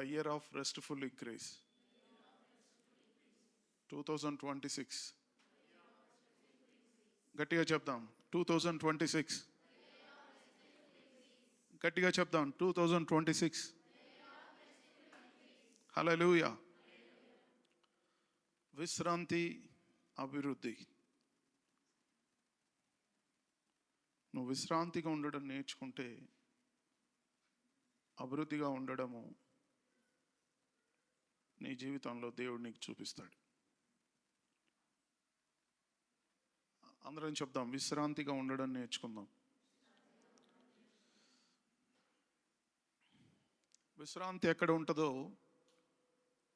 A year of restful increase. 2026. గట్టిగా చెప్దాం 2026. గట్టిగా చెప్దాం 2026. హల్లెలూయా. విశ్రాంతి, అభివృద్ధి. నువ్వు విశ్రాంతిగా ఉండడం నేర్చుకుంటే అభివృద్ధిగా ఉండడము నీ జీవితంలో దేవుడు నీకు చూపిస్తాడు. అందరం చెప్దాం, విశ్రాంతిగా ఉండడం నేర్చుకుందాం. విశ్రాంతి ఎక్కడ ఉంటుందో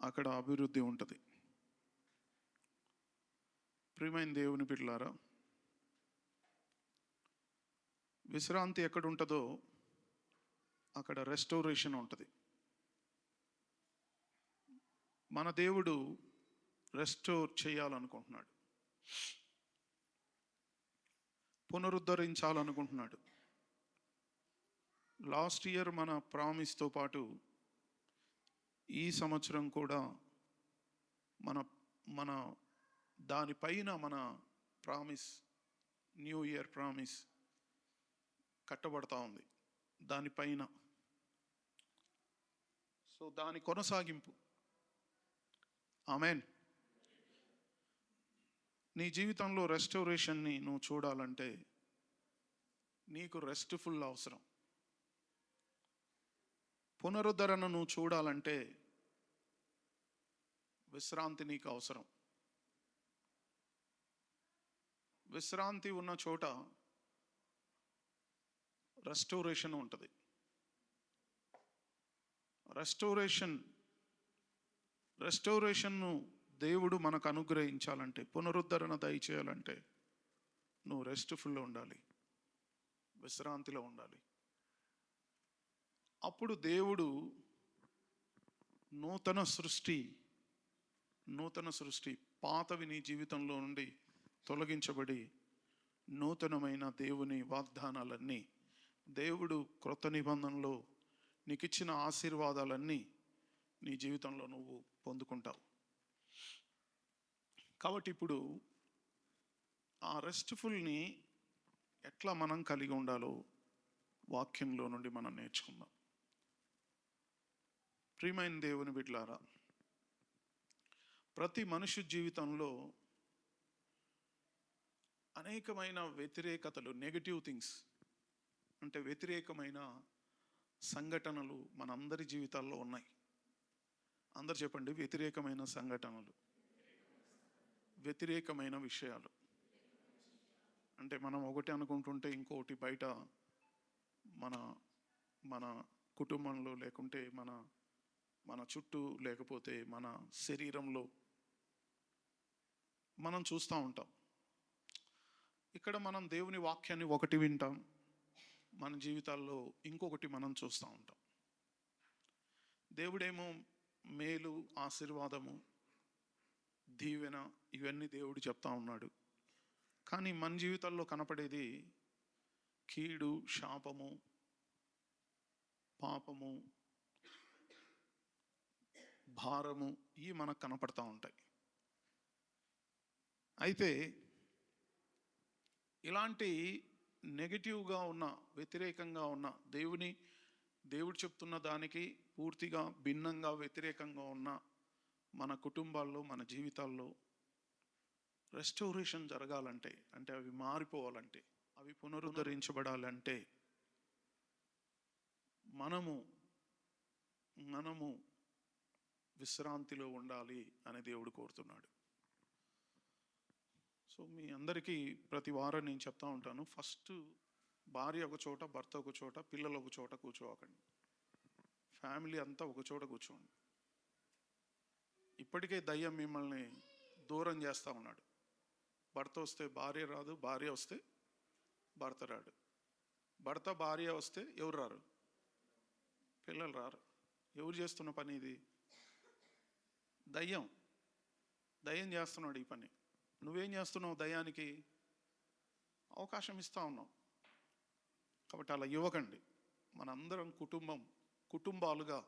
అక్కడ అభివృద్ధి ఉంటుంది. ప్రియమైన దేవుని బిడ్డలారా, విశ్రాంతి ఎక్కడ ఉంటుందో అక్కడ రెస్టోరేషన్ ఉంటుంది. మన దేవుడు రెస్టోర్ చేయాలనుకుంటున్నాడు, పునరుద్ధరించాలనుకుంటున్నాడు. లాస్ట్ ఇయర్ మన ప్రామిస్తో పాటు ఈ సంవత్సరం కూడా మన దానిపైన మన ప్రామిస్, న్యూ ఇయర్ ప్రామిస్ కట్టబడతా ఉంది దానిపైన. సో దాని కొనసాగింపు. ఆమేన్. నీ జీవితంలో రెస్టోరేషన్ని నువ్వు చూడాలంటే నీకు రెస్ట్ఫుల్ అవసరం. పునరుద్ధరణ నువ్వు చూడాలంటే విశ్రాంతి నీకు అవసరం. విశ్రాంతి ఉన్న చోట రెస్టోరేషన్ ఉంటుంది. రెస్టోరేషన్ను దేవుడు మనకు అనుగ్రహించాలంటే, పునరుద్ధరణ దయచేయాలంటే నువ్వు రెస్ట్ఫుల్లో ఉండాలి, విశ్రాంతిలో ఉండాలి. అప్పుడు దేవుడు నూతన సృష్టి పాతవి నీ జీవితంలో నుండి తొలగించబడి నూతనమైన దేవుని వాగ్దానాలన్నీ, దేవుడు క్రొత్త నిబంధనలో నీకు ఇచ్చిన ఆశీర్వాదాలన్నీ నీ జీవితంలో నువ్వు పొందుకుంటావు. కాబట్టి ఇప్పుడు ఆ రెస్ట్ఫుల్ని ఎట్లా మనం కలిగి ఉండాలో వాక్యంలో నుండి మనం నేర్చుకుందాం. ప్రియమైన దేవుని బిడ్డలారా, ప్రతి మనుష్య జీవితంలో అనేకమైన వ్యతిరేకతలు, నెగటివ్ థింగ్స్ అంటే వ్యతిరేకమైన సంఘటనలు మనందరి జీవితాల్లో ఉన్నాయి. అందరు చెప్పండి, వ్యతిరేకమైన సంఘటనలు, వ్యతిరేకమైన విషయాలు. అంటే మనం ఒకటి అనుకుంటుంటే ఇంకొకటి బయట మన కుటుంబంలో, లేకుంటే మన చుట్టూ, లేకపోతే మన శరీరంలో మనం చూస్తూ ఉంటాం. ఇక్కడ మనం దేవుని వాక్యాన్ని ఒకటి వింటాం, మన జీవితాల్లో ఇంకొకటి మనం చూస్తూ ఉంటాం. దేవుడేమో మేలు, ఆశీర్వాదము, దీవెన ఇవన్నీ దేవుడు చెప్తా ఉన్నాడు. కానీ మన జీవితాల్లో కనపడేది కీడు, శాపము, పాపము, భారము, ఇవి మనకు కనపడతా ఉంటాయి. అయితే ఇలాంటి నెగిటివ్గా ఉన్న, వ్యతిరేకంగా ఉన్న, దేవుడు చెప్తున్న దానికి పూర్తిగా భిన్నంగా వ్యతిరేకంగా ఉన్న మన కుటుంబాల్లో, మన జీవితాల్లో రెస్టోరేషన్ జరగాలంటే, అంటే అవి మారిపోవాలంటే, అవి పునరుద్ధరించబడాలంటే మనము విశ్రాంతిలో ఉండాలి అని దేవుడు కోరుతున్నాడు. సో మీ అందరికీ ప్రతి వారం నేను చెప్తా ఉంటాను, ఫస్ట్ భార్య ఒక చోట, భర్త ఒక చోట, పిల్లలు ఒక చోట కూర్చోకండి. ఫ్యామిలీ అంతా ఒక చోట కూర్చోండి. ఇప్పటికే దయ్యం మిమ్మల్ని దూరం చేస్తూ ఉన్నాడు. భర్త వస్తే భార్య రాదు, భార్య వస్తే భర్త రాడు, భర్త భార్య వస్తే ఎవరు రారు? పిల్లలు రారు. ఎవరు చేస్తున్న పని ఇది? దయ్యం చేస్తున్నాడు ఈ పని. నువ్వేం చేస్తున్నావు? దయ్యానికి అవకాశం ఇస్తూ ఉన్నావు. కాబట్టి అలా ఇవ్వకండి. మనందరం కుటుంబాలుగా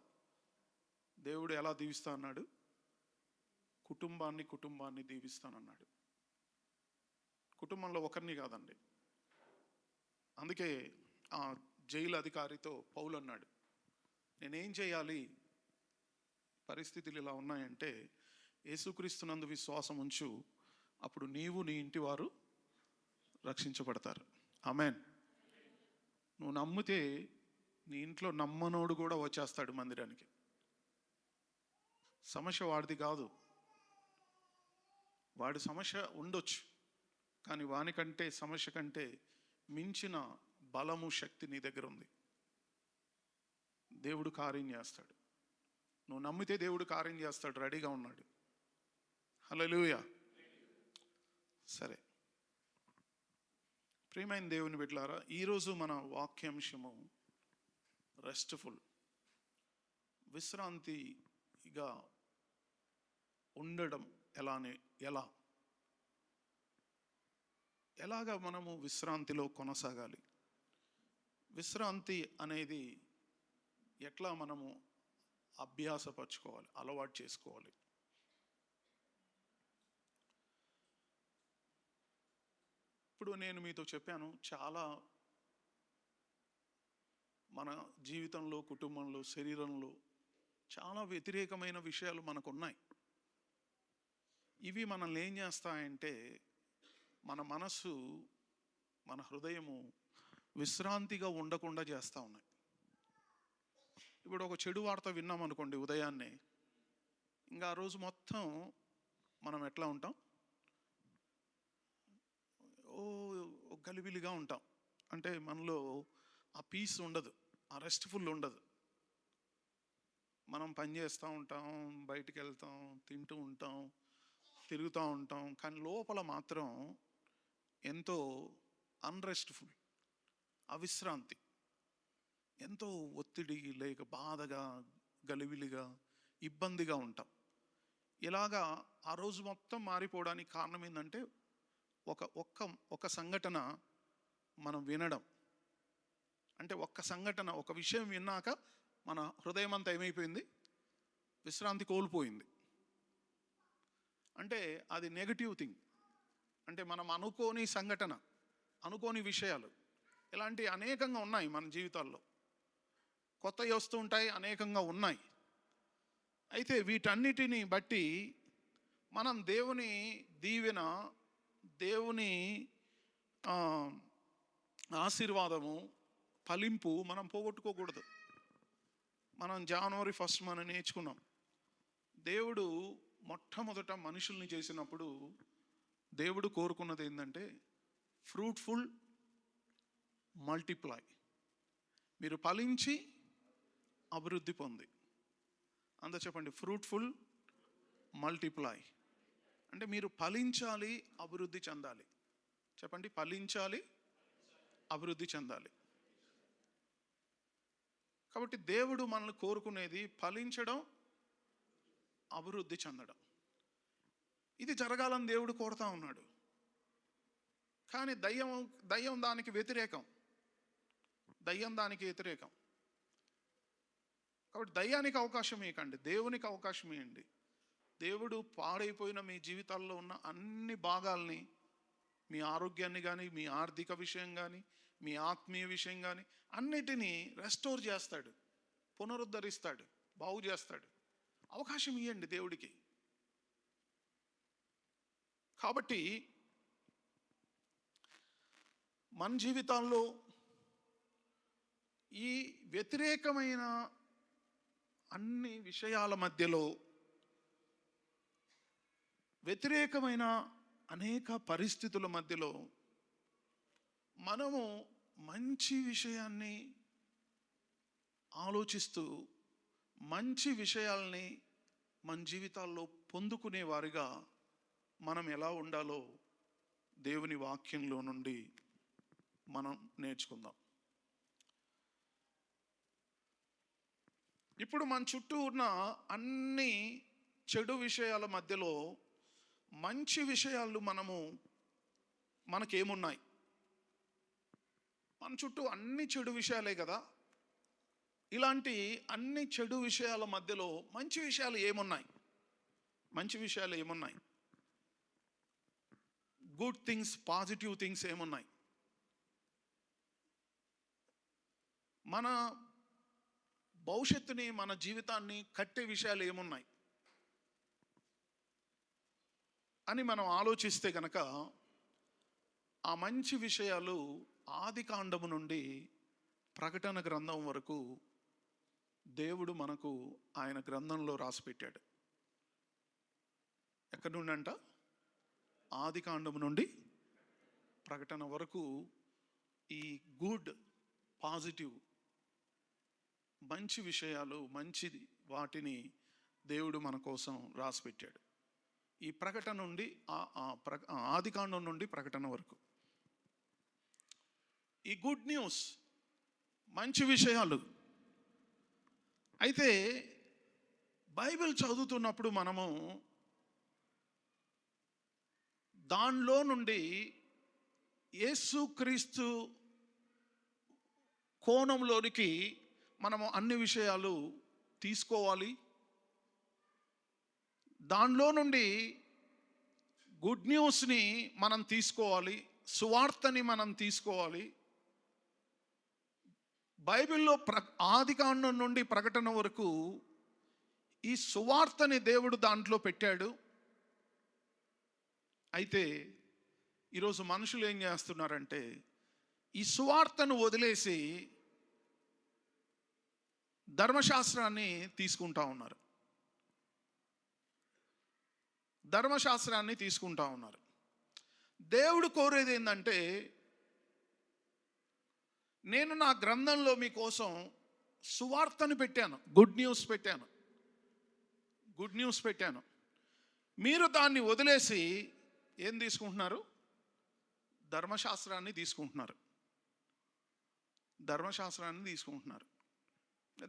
దేవుడు ఎలా దీవిస్తా అన్నాడు? కుటుంబాన్ని దీవిస్తానన్నాడు. కుటుంబంలో ఒకరిని కాదండి. అందుకే ఆ జైలు అధికారితో పౌలు అన్నాడు, నేనేం చేయాలి, పరిస్థితులు ఇలా ఉన్నాయంటే యేసుక్రీస్తునందు విశ్వాసం ఉంచు, అప్పుడు నీవు నీ ఇంటి వారు రక్షించబడతారు. ఆమేన్. నువ్వు నమ్మితే నీ ఇంట్లో నమ్మనోడు కూడా వచ్చేస్తాడు మందిరానికి. సమస్య వాడిది కాదు. వాడి సమస్య ఉండొచ్చు, కానీ వానికంటే సమస్య కంటే మించిన బలము, శక్తి నీ దగ్గర ఉంది. దేవుడు కార్యం చేస్తాడు. నువ్వు నమ్మితే దేవుడు కార్యం చేస్తాడు. రెడీగా ఉన్నాడు. హల్లెలూయా. సరే, ప్రియమైన దేవుని బిడ్డలారా, ఈరోజు మన వాక్యాంశము రెస్ట్ఫుల్, విశ్రాంతిగా ఉండడం ఎలాగా మనము విశ్రాంతిలో కొనసాగాలి, విశ్రాంతి అనేది ఎట్లా మనము అభ్యాసపరచుకోవాలి, అలవాటు చేసుకోవాలి. ఇప్పుడు నేను మీతో చెప్పాను, చాలా మన జీవితంలో, కుటుంబంలో, శరీరంలో చాలా వ్యతిరేకమైన విషయాలు మనకున్నాయి. ఇవి మనల్ని ఏం చేస్తాయంటే మన మనసు, మన హృదయము విశ్రాంతిగా ఉండకుండా చేస్తూ ఉన్నాయి. ఇప్పుడు ఒక చెడు వార్త విన్నాం అనుకోండి ఉదయాన్నే, ఇంకా ఆ రోజు మొత్తం మనం ఎట్లా ఉంటాం? గలిబిలిగా ఉంటాం. అంటే మనలో ఆ పీస్ ఉండదు, ఆ రెస్ట్ఫుల్ ఉండదు. మనం పని చేస్తూ ఉంటాం, బయటికి వెళ్తాం, తింటూ ఉంటాం, తిరుగుతూ ఉంటాం, కానీ లోపల మాత్రం ఎంతో అన్రెస్ట్ఫుల్, అవిశ్రాంతి, ఎంతో ఒత్తిడి, లేక బాధగా, గలిబిలిగా, ఇబ్బందిగా ఉంటాం. ఇలాగా ఆ రోజు మొత్తం మారిపోవడానికి కారణం ఏంటంటే ఒక సంఘటన మనం వినడం. అంటే ఒక్క సంఘటన, ఒక విషయం విన్నాక మన హృదయం అంతా ఏమైపోయింది? విశ్రాంతి కోల్పోయింది. అంటే అది నెగటివ్ థింగ్. అంటే మనం అనుకోని సంఘటన, అనుకోని విషయాలు ఇలాంటివి అనేకంగా ఉన్నాయి మన జీవితాల్లో. కొత్తవి వస్తూ ఉంటాయి, అనేకంగా ఉన్నాయి. అయితే వీటన్నిటిని బట్టి మనం దేవుని దీవెన, దేవుని ఆశీర్వాదము, ఫలింపు మనం పోగొట్టుకోకూడదు. మనం జనవరి 1 మనం నేర్చుకున్నాం, దేవుడు మొట్టమొదట మనుషుల్ని చేసినప్పుడు దేవుడు కోరుకున్నది ఏంటంటే ఫ్రూట్ఫుల్, మల్టిప్లై, మీరు ఫలించి అభివృద్ధి పొంది. అంతా చెప్పండి, ఫ్రూట్ఫుల్, మల్టిప్లై. అంటే మీరు ఫలించాలి, అభివృద్ధి చెందాలి. చెప్పండి, ఫలించాలి, అభివృద్ధి చెందాలి. కాబట్టి దేవుడు మనల్ని కోరుకునేది ఫలించడం, అభివృద్ధి చెందడం. ఇది జరగాలని దేవుడు కోరుతా ఉన్నాడు. కానీ దయ్యం దానికి వ్యతిరేకం. కాబట్టి దయ్యానికి అవకాశం ఇవ్వకండి, దేవునికి అవకాశం ఇవ్వండి. దేవుడు పాడైపోయిన మీ జీవితాల్లో ఉన్న అన్ని భాగాల్ని, మీ ఆరోగ్యాన్ని కానీ, మీ ఆర్థిక విషయం కానీ, మీ ఆత్మీయ విషయం కానీ, అన్నిటినీ రెస్టోర్ చేస్తాడు, పునరుద్ధరిస్తాడు, బాగు చేస్తాడు. అవకాశం ఇవ్వండి దేవుడికి. కాబట్టి మన జీవితాల్లో ఈ వ్యతిరేకమైన అన్ని విషయాల మధ్యలో, వ్యతిరేకమైన అనేక పరిస్థితుల మధ్యలో మనము మంచి విషయాన్ని ఆలోచిస్తూ, మంచి విషయాల్ని మన జీవితాల్లో పొందుకునే వారిగా మనం ఎలా ఉండాలో దేవుని వాక్యంలో నుండి మనం నేర్చుకుందాం. ఇప్పుడు మన చుట్టూ ఉన్న అన్ని చెడు విషయాల మధ్యలో మంచి విషయాలు మనకేమున్నాయి? మన చుట్టూ అన్ని చెడు విషయాలే కదా. ఇలాంటి అన్ని చెడు విషయాల మధ్యలో మంచి విషయాలు ఏమున్నాయి? మంచి విషయాలు ఏమున్నాయి? గుడ్ థింగ్స్, పాజిటివ్ థింగ్స్ ఏమున్నాయి? మన భవిష్యత్తుని, మన జీవితాన్ని కట్టే విషయాలు ఏమున్నాయి అని మనం ఆలోచిస్తే కనుక, ఆ మంచి విషయాలు ఆదికాండము నుండి ప్రకటన గ్రంథం వరకు దేవుడు మనకు ఆయన గ్రంథంలో రాసిపెట్టాడు. ఎక్కడి నుండి అంట? ఆదికాండము నుండి ప్రకటన వరకు ఈ గుడ్, పాజిటివ్, మంచి విషయాలు, మంచిది వాటిని దేవుడు మన కోసం రాసిపెట్టాడు. ఈ ప్రకటన నుండి ఆదికాండం నుండి ప్రకటన వరకు ఈ గుడ్ న్యూస్, మంచి విషయాలు. అయితే బైబిల్ చదువుతున్నప్పుడు మనము దానిలో నుండి యేసుక్రీస్తు కోణంలోనికి మనము అన్ని విషయాలు తీసుకోవాలి. దానిలో నుండి గుడ్ న్యూస్ని మనం తీసుకోవాలి, సువార్తని మనం తీసుకోవాలి. బైబిల్లో ఆదికాండం నుండి ప్రకటన వరకు ఈ సువార్తని దేవుడు దాంట్లో పెట్టాడు. అయితే ఈరోజు మనుషులు ఏం చేస్తున్నారంటే, ఈ సువార్తను వదిలేసి ధర్మశాస్త్రాన్ని తీసుకుంటా ఉన్నారు. ధర్మశాస్త్రాన్ని తీసుకుంటా ఉన్నారు. దేవుడు కోరేది ఏంటంటే, నేను నా గ్రంథంలో మీకోసం సువార్తను పెట్టాను, గుడ్ న్యూస్ పెట్టాను, గుడ్ న్యూస్ పెట్టాను. మీరు దాన్ని వదిలేసి ఏం తీసుకుంటున్నారు? ధర్మశాస్త్రాన్ని తీసుకుంటున్నారు. ధర్మశాస్త్రాన్ని తీసుకుంటున్నారు.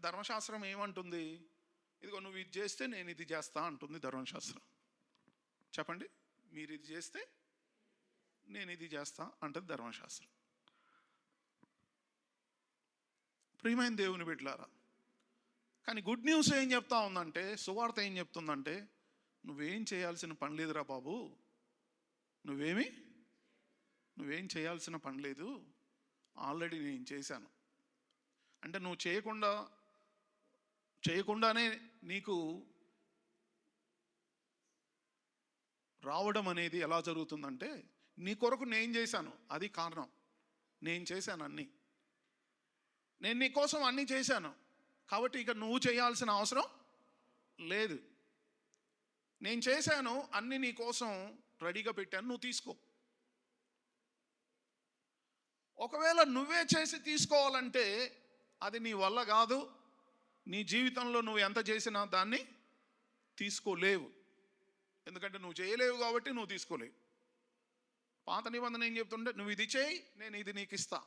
ధర్మశాస్త్రం ఏమంటుంది? ఇదిగో నువ్వు ఇది చేస్తే నేను ఇది చేస్తా అంటుంది ధర్మశాస్త్రం. చెప్పండి, మీరు ఇది చేస్తే నేను ఇది చేస్తా అంటుంది ధర్మశాస్త్రం. ప్రియమైన దేవుని బిడ్డలారా, కానీ గుడ్ న్యూస్ ఏం చెప్తా ఉందంటే, సువార్త ఏం చెప్తుందంటే, నువ్వేం చేయాల్సిన పని లేదురా బాబు, నువ్వేం చేయాల్సిన పని లేదు, ఆల్రెడీ నేను చేశాను. అంటే నువ్వు చేయకుండానే నీకు రావడం అనేది ఎలా జరుగుతుందంటే, నీ కొరకు నేను చేశాను, అది కారణం. నేను చేశాను అన్నీ, నేను నీ కోసం అన్నీ చేశాను, కాబట్టి ఇక నువ్వు చేయాల్సిన అవసరం లేదు. నేను చేశాను, అన్నీ నీ కోసం రెడీగా పెట్టాను, నువ్వు తీసుకో. ఒకవేళ నువ్వే చేసి తీసుకోవాలంటే అది నీ వల్ల కాదు. నీ జీవితంలో నువ్వు ఎంత చేసినా దాన్ని తీసుకోలేవు. ఎందుకంటే నువ్వు చేయలేవు కాబట్టి నువ్వు తీసుకోలేవు. పాత నిబంధన ఏం చెప్తుంటే, నువ్వు ఇది చేయి, నేను ఇది నీకు ఇస్తా,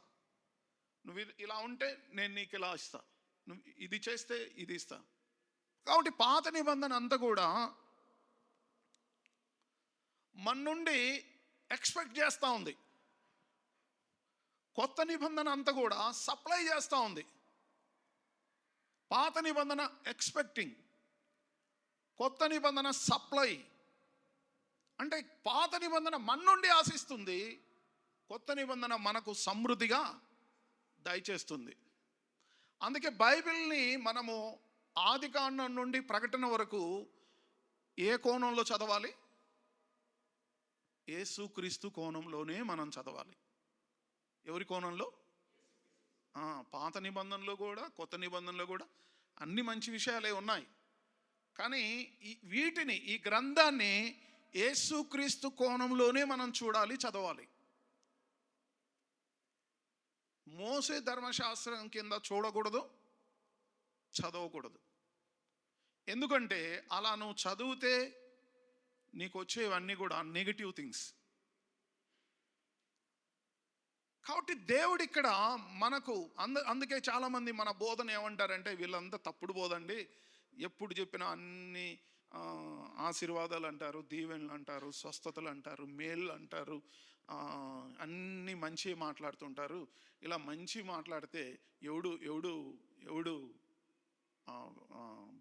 నువ్వు ఇలా ఉంటే నేను నీకు ఇలా ఇస్తా, నువ్వు ఇది చేస్తే ఇది ఇస్తా. కాబట్టి పాత నిబంధన అంతా కూడా మన నుండి ఎక్స్పెక్ట్ చేస్తూ ఉంది. కొత్త నిబంధన అంతా కూడా సప్లై చేస్తూ ఉంది. పాత నిబంధన ఎక్స్పెక్టింగ్, కొత్త నిబంధన సప్లై. అంటే పాత నిబంధన మన నుండి ఆశిస్తుంది, కొత్త నిబంధన మనకు సమృద్ధిగా దయచేస్తుంది. అందుకే బైబిల్ని మనము ఆదికాండం నుండి ప్రకటన వరకు ఏ కోణంలో చదవాలి? యేసుక్రీస్తు కోణంలోనే మనం చదవాలి. ఎవరి కోణంలో? పాత నిబంధనలో కూడా కొత్త నిబంధనలో కూడా అన్ని మంచి విషయాలే ఉన్నాయి. కానీ ఈ గ్రంథాన్ని యేసుక్రీస్తు కోణంలోనే మనం చూడాలి, చదవాలి. మోసే ధర్మశాస్త్రం కింద చూడకూడదు, చదవకూడదు. ఎందుకంటే అలా నువ్వు చదివితే నీకు వచ్చేవన్నీ కూడా నెగిటివ్ థింగ్స్. కాబట్టి దేవుడు ఇక్కడ మనకు అందుకే చాలామంది మన బోధన ఏమంటారంటే, వీళ్ళంతా తప్పుడు బోధండి, ఎప్పుడు చెప్పినా అన్ని ఆశీర్వాదాలు అంటారు, దీవెనలు అంటారు, స్వస్థతలు అంటారు, మేళ్ళు అంటారు, అన్నీ మంచి మాట్లాడుతుంటారు. ఇలా మంచి మాట్లాడితే ఎవడు ఎవడు ఎవడు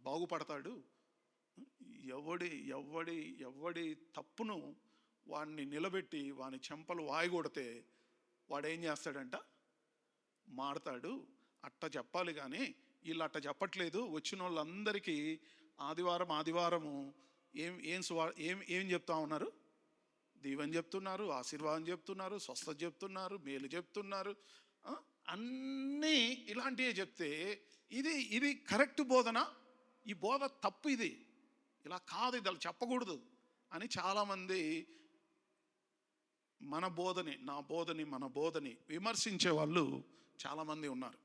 బాగుపడతాడు? ఎవడి ఎవడి ఎవడి తప్పును వాడిని నిలబెట్టి వాని చెంపలు వాయగొడితే వాడేం చేస్తాడంట? మాడతాడు. అట్ట చెప్పాలి. కానీ వీళ్ళు అట్ట చెప్పట్లేదు. వచ్చిన వాళ్ళందరికీ ఆదివారము ఏం ఏం ఏం ఏం చెప్తా ఉన్నారు? దీవెన చెప్తున్నారు, ఆశీర్వాదం చెప్తున్నారు, స్వస్థత చెప్తున్నారు, మేలు చెప్తున్నారు. అన్నీ ఇలాంటివే చెప్తే ఇది ఇది కరెక్ట్ బోధన? ఈ బోధ తప్పు, ఇది ఇలా కాదు, ఇది అలా చెప్పకూడదు అని చాలామంది మన బోధని, నా బోధని, మన బోధని విమర్శించే వాళ్ళు చాలామంది ఉన్నారు,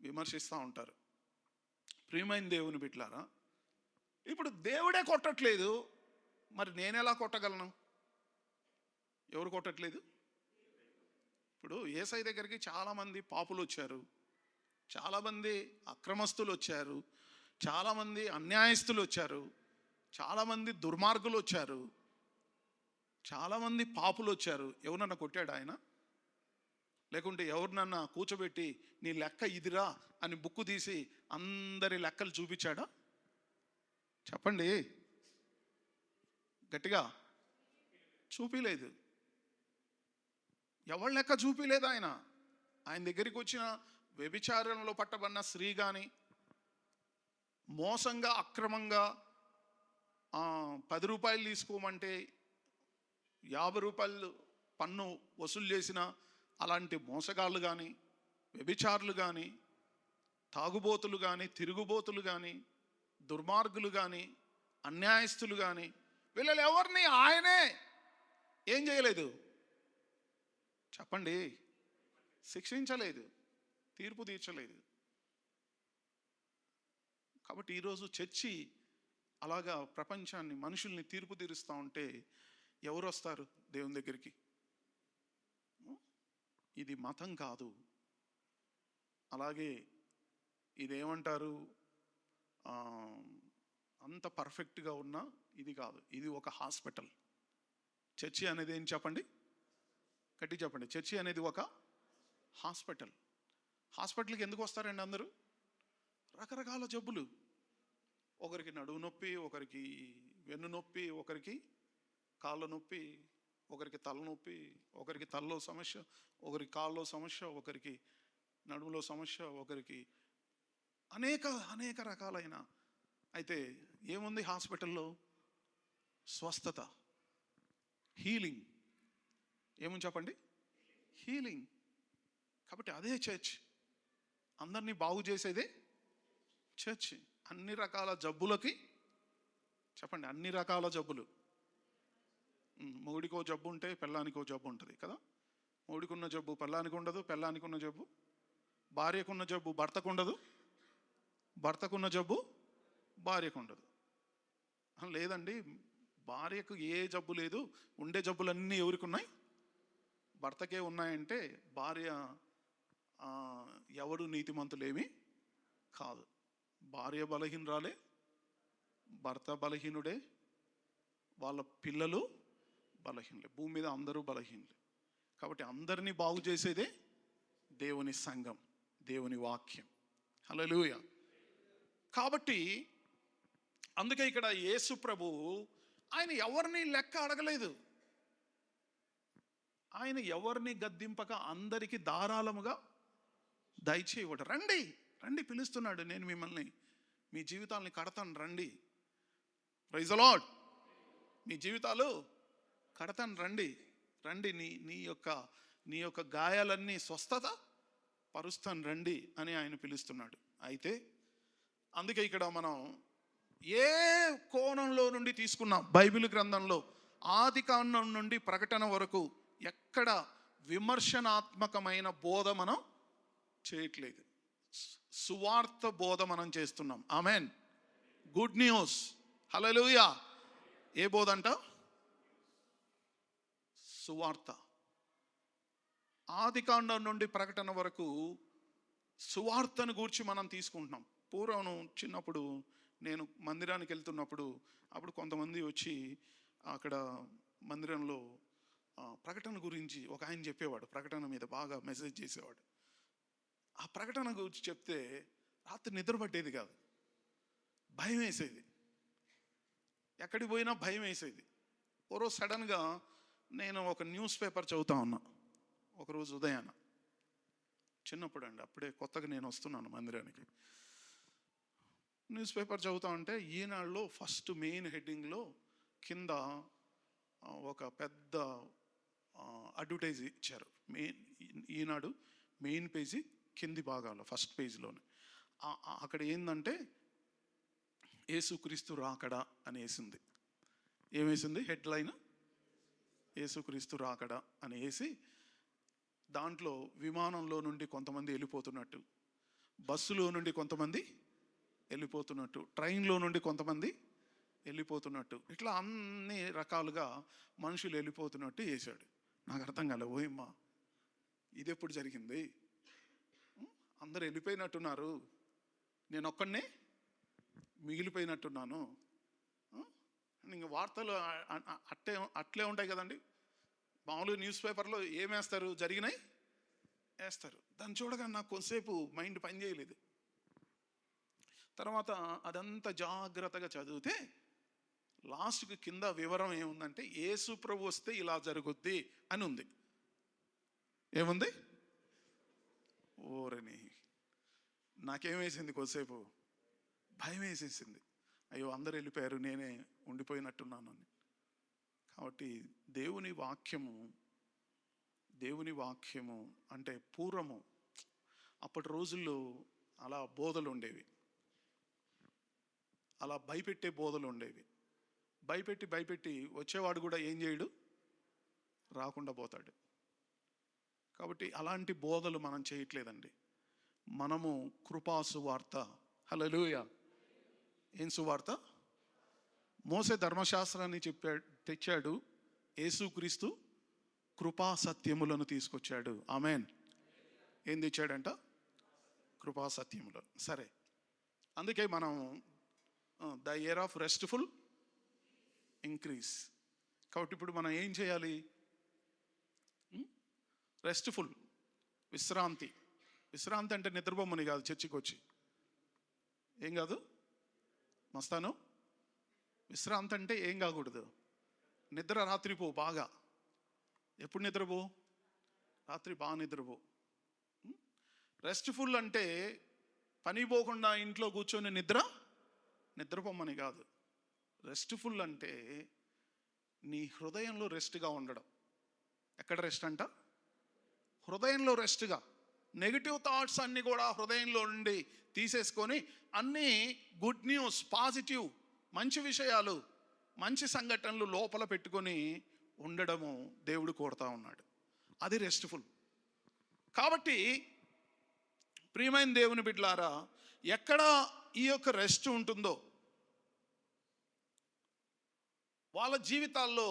విమర్శిస్తూ ఉంటారు. ప్రియమైన దేవుని బిడ్డలారా, ఇప్పుడు దేవుడే కొట్టట్లేదు, మరి నేనెలా కొట్టగలను? ఎవరు కొట్టట్లేదు? ఇప్పుడు యేసయ్య దగ్గరికి చాలామంది పాపులు వచ్చారు, చాలామంది అక్రమస్తులు వచ్చారు, చాలామంది అన్యాయస్తులు వచ్చారు, చాలామంది దుర్మార్గులు వచ్చారు, చాలామంది పాపులు వచ్చారు. ఎవరన్నా కొట్టాడు ఆయన? లేకుంటే ఎవరినన్నా కూర్చోబెట్టి నీ లెక్క ఇదిరా అని బుక్కు తీసి అందరి లెక్కలు చూపించాడా? చెప్పండి గట్టిగా. చూపిలేదు. ఎవరి లెక్క చూపిలేదు ఆయన. ఆయన దగ్గరికి వచ్చిన వ్యభిచారంలో పట్టబడిన స్త్రీ కానీ, మోసంగా అక్రమంగా 10 రూపాయలు తీసుకోమంటే 50 రూపాయలు పన్ను వసూలు చేసిన అలాంటి మోసగాళ్ళు కానీ, వ్యభిచారులు కానీ, తాగుబోతులు కానీ, తిరుగుబోతులు కానీ, దుర్మార్గులు కానీ, అన్యాయస్తులు కానీ, వీళ్ళని ఎవరిని ఆయనే ఏం చేయలేదు? చెప్పండి. శిక్షించలేదు, తీర్పు తీర్చలేదు. కాబట్టి ఈరోజు చర్చి అలాగా ప్రపంచాన్ని, మనుషుల్ని తీర్పు తీరుస్తూ ఉంటే ఎవరు వస్తారు దేవుని దగ్గరికి? ఇది మతం కాదు. అలాగే ఇదేమంటారు, అంత పర్ఫెక్ట్గా ఉన్నా ఇది కాదు. ఇది ఒక హాస్పిటల్. చర్చి అనేది ఏం చెప్పండి? గట్టి చెప్పండి. చర్చి అనేది ఒక హాస్పిటల్. హాస్పిటల్కి ఎందుకు వస్తారండి అందరూ? రకరకాల జబ్బులు. ఒకరికి నడుము నొప్పి, ఒకరికి వెన్ను నొప్పి, ఒకరికి కాళ్ళ నొప్పి, ఒకరికి తలనొప్పి, ఒకరికి తలలో సమస్య, ఒకరికి కాళ్ళలో సమస్య, ఒకరికి నడుములో సమస్య, ఒకరికి అనేక అనేక రకాలైన. అయితే ఏముంది హాస్పిటల్లో? స్వస్థత, హీలింగ్. ఏమని చెప్పండి? హీలింగ్. కాబట్టి అదే చర్చ్. అందరినీ బాగు చేసేదే చర్చ్. అన్ని రకాల జబ్బులకి చెప్పండి, అన్ని రకాల జబ్బులు. మొగుడికో జబ్బు ఉంటే పెళ్ళానికో జబ్బు ఉంటుంది కదా. మొగుడికున్న జబ్బు పెళ్ళానికి ఉండదు, పెళ్ళానికున్న జబ్బు భార్యకున్న జబ్బు భర్తకు ఉండదు, భర్తకున్న జబ్బు భార్యకు ఉండదు. లేదండి, భార్యకు ఏ జబ్బు లేదు, ఉండే జబ్బులన్నీ ఎవరికి ఉన్నాయి? భర్తకే ఉన్నాయంటే భార్య ఎవడు నీతిమంతులేమీ కాదు. భార్య బలహీనురాలే, భర్త బలహీనుడే, వాళ్ళ పిల్లలు బలహీనులే, భూమి మీద అందరూ బలహీనులే. కాబట్టి అందరినీ బాగు చేసేదే దేవుని సంఘం, దేవుని వాక్యం. హల్లెలూయా. కాబట్టి అందుకే ఇక్కడ యేసు ప్రభు ఆయన ఎవరిని లెక్క అడగలేదు. ఆయన ఎవరిని గద్దింపక అందరికీ ధారాళముగా దయచేయవడు. రండి రండి పిలుస్తున్నాడు. నేను మిమ్మల్ని, మీ జీవితాలని కడతాను, రండి. Praise the lord. మీ జీవితాలు కడతాను, రండి రండి. నీ యొక్క గాయాలన్నీ స్వస్థత పరుస్తాను, రండి అని ఆయన పిలుస్తున్నాడు. అయితే అందుకే ఇక్కడ మనం ఏ కోణంలో నుండి తీసుకున్నాం బైబిల్ గ్రంథంలో, ఆది కాండం నుండి ప్రకటన వరకు ఎక్కడ విమర్శనాత్మకమైన బోధ మనం చేయట్లేదు. సువార్త బోధ మనం చేస్తున్నాం. ఆమెన్. Good news. హల్లెలూయా. ఏ బోధ అంట? సువార్త. ఆది కాండం నుండి ప్రకటన వరకు సువార్తను గూర్చి మనం తీసుకుంటున్నాం. పూర్వం చిన్నప్పుడు నేను మందిరానికి వెళ్తున్నప్పుడు అప్పుడు కొంతమంది వచ్చి అక్కడ మందిరంలో ప్రకటన గురించి ఒక ఆయన చెప్పేవాడు, ప్రకటన మీద బాగా మెసేజ్ చేసేవాడు. ఆ ప్రకటన గురించి చెప్తే రాత్రి నిద్ర పట్టేది కాదు, భయం వేసేది, ఎక్కడికి పోయినా భయం వేసేది. ఓరోజు సడన్గా నేను ఒక న్యూస్ పేపర్ చదువుతా ఉన్నా ఒకరోజు ఉదయాన, చిన్నప్పుడు అండి, అప్పుడే కొత్తగా నేను వస్తున్నాను మందిరానికి. న్యూస్ పేపర్ చదువుతా ఉంటే ఈనాడులో ఫస్ట్ మెయిన్ హెడ్డింగ్లో కింద ఒక పెద్ద అడ్వర్టైజ్ ఇచ్చారు. ఈనాడు మెయిన్ పేజీ కింది భాగాల్లో ఫస్ట్ పేజీలోనే అక్కడ ఏంటంటే యేసుక్రీస్తు రాకడా అని వేసింది. ఏమేసింది హెడ్లైన్? యేసుక్రీస్తు రాకడా అని వేసి దాంట్లో విమానంలో నుండి కొంతమంది వెళ్ళిపోతున్నట్టు, బస్సులో నుండి కొంతమంది వెళ్ళిపోతున్నట్టు, ట్రైన్లో నుండి కొంతమంది వెళ్ళిపోతున్నట్టు, ఇట్లా అన్ని రకాలుగా మనుషులు వెళ్ళిపోతున్నట్టు వేశాడు. నాకు అర్థం కాలే, ఓయమ్మా ఇది ఎప్పుడు జరిగింది? అందరు వెళ్ళిపోయినట్టున్నారు, నేను ఒక్కడనే మిగిలిపోయినట్టున్నాను. ఇంక వార్తలు అట్లే ఉంటాయి కదండి. మామూలుగా న్యూస్ పేపర్లో ఏమేస్తారు, జరిగినాయి వేస్తారు. దాన్ని చూడగానే నాకు కొంతసేపు మైండ్ పనిచేయలేదు. తర్వాత అదంతా జాగ్రత్తగా చదివితే లాస్ట్కి కింద వివరం ఏముందంటే యేసు ప్రభు వస్తే ఇలా జరుగుద్ది అని ఉంది. ఏముంది? ఓరని నాకేమేసింది, కొద్దిసేపు భయం వేసేసింది. అయ్యో అందరు వెళ్ళిపోయారు, నేనే ఉండిపోయినట్టున్నాను అని. కాబట్టి దేవుని వాక్యము అంటే పూర్వము అప్పటి రోజుల్లో అలా బోధలు ఉండేవి, అలా భయపెట్టే బోధలు ఉండేవి. భయపెట్టి వచ్చేవాడు కూడా ఏం చేయడు, రాకుండా పోతాడు. కాబట్టి అలాంటి బోధలు మనం చేయట్లేదండి. మనము కృపా సువార్త, హల్లెలూయా. ఏం సువార్త? మోసే ధర్మశాస్త్రాన్ని తెచ్చాడు, యేసుక్రీస్తు కృపా సత్యములను తీసుకొచ్చాడు. ఆమెన్. ఏం తెచ్చాడంట? కృపా సత్యములను. సరే, అందుకే మనం the year of RESTful increase. కాబట్టి ఇప్పుడు మనం ఏం చేయాలి? రెస్ట్ఫుల్, విశ్రాంతి అంటే నిద్రబొమ్మని కాదు, చర్చికి వచ్చి ఏం కాదు, మస్తాను. విశ్రాంతి అంటే ఏం కాకూడదు, నిద్ర రాత్రిపో బాగా. ఎప్పుడు నిద్రపో? రాత్రి బాగా నిద్రపో. రెస్ట్ఫుల్ అంటే పని పోకుండా ఇంట్లో కూర్చొని నిద్రపోమని కాదు. రెస్ట్ఫుల్ అంటే నీ హృదయంలో రెస్ట్గా ఉండడం. ఎక్కడ రెస్ట్ అంట? హృదయంలో రెస్ట్గా. నెగిటివ్ థాట్స్ అన్నీ కూడా హృదయంలో నుండి తీసేసుకొని అన్నీ గుడ్ న్యూస్, పాజిటివ్, మంచి విషయాలు, మంచి సంఘటనలు లోపల పెట్టుకొని ఉండడము దేవుడు కోరుతా ఉన్నాడు. అది రెస్ట్ఫుల్. కాబట్టి ప్రియమైన దేవుని బిడ్డలారా, ఎక్కడ ఈ యొక్క రెస్ట్ ఉంటుందో వాళ్ళ జీవితాల్లో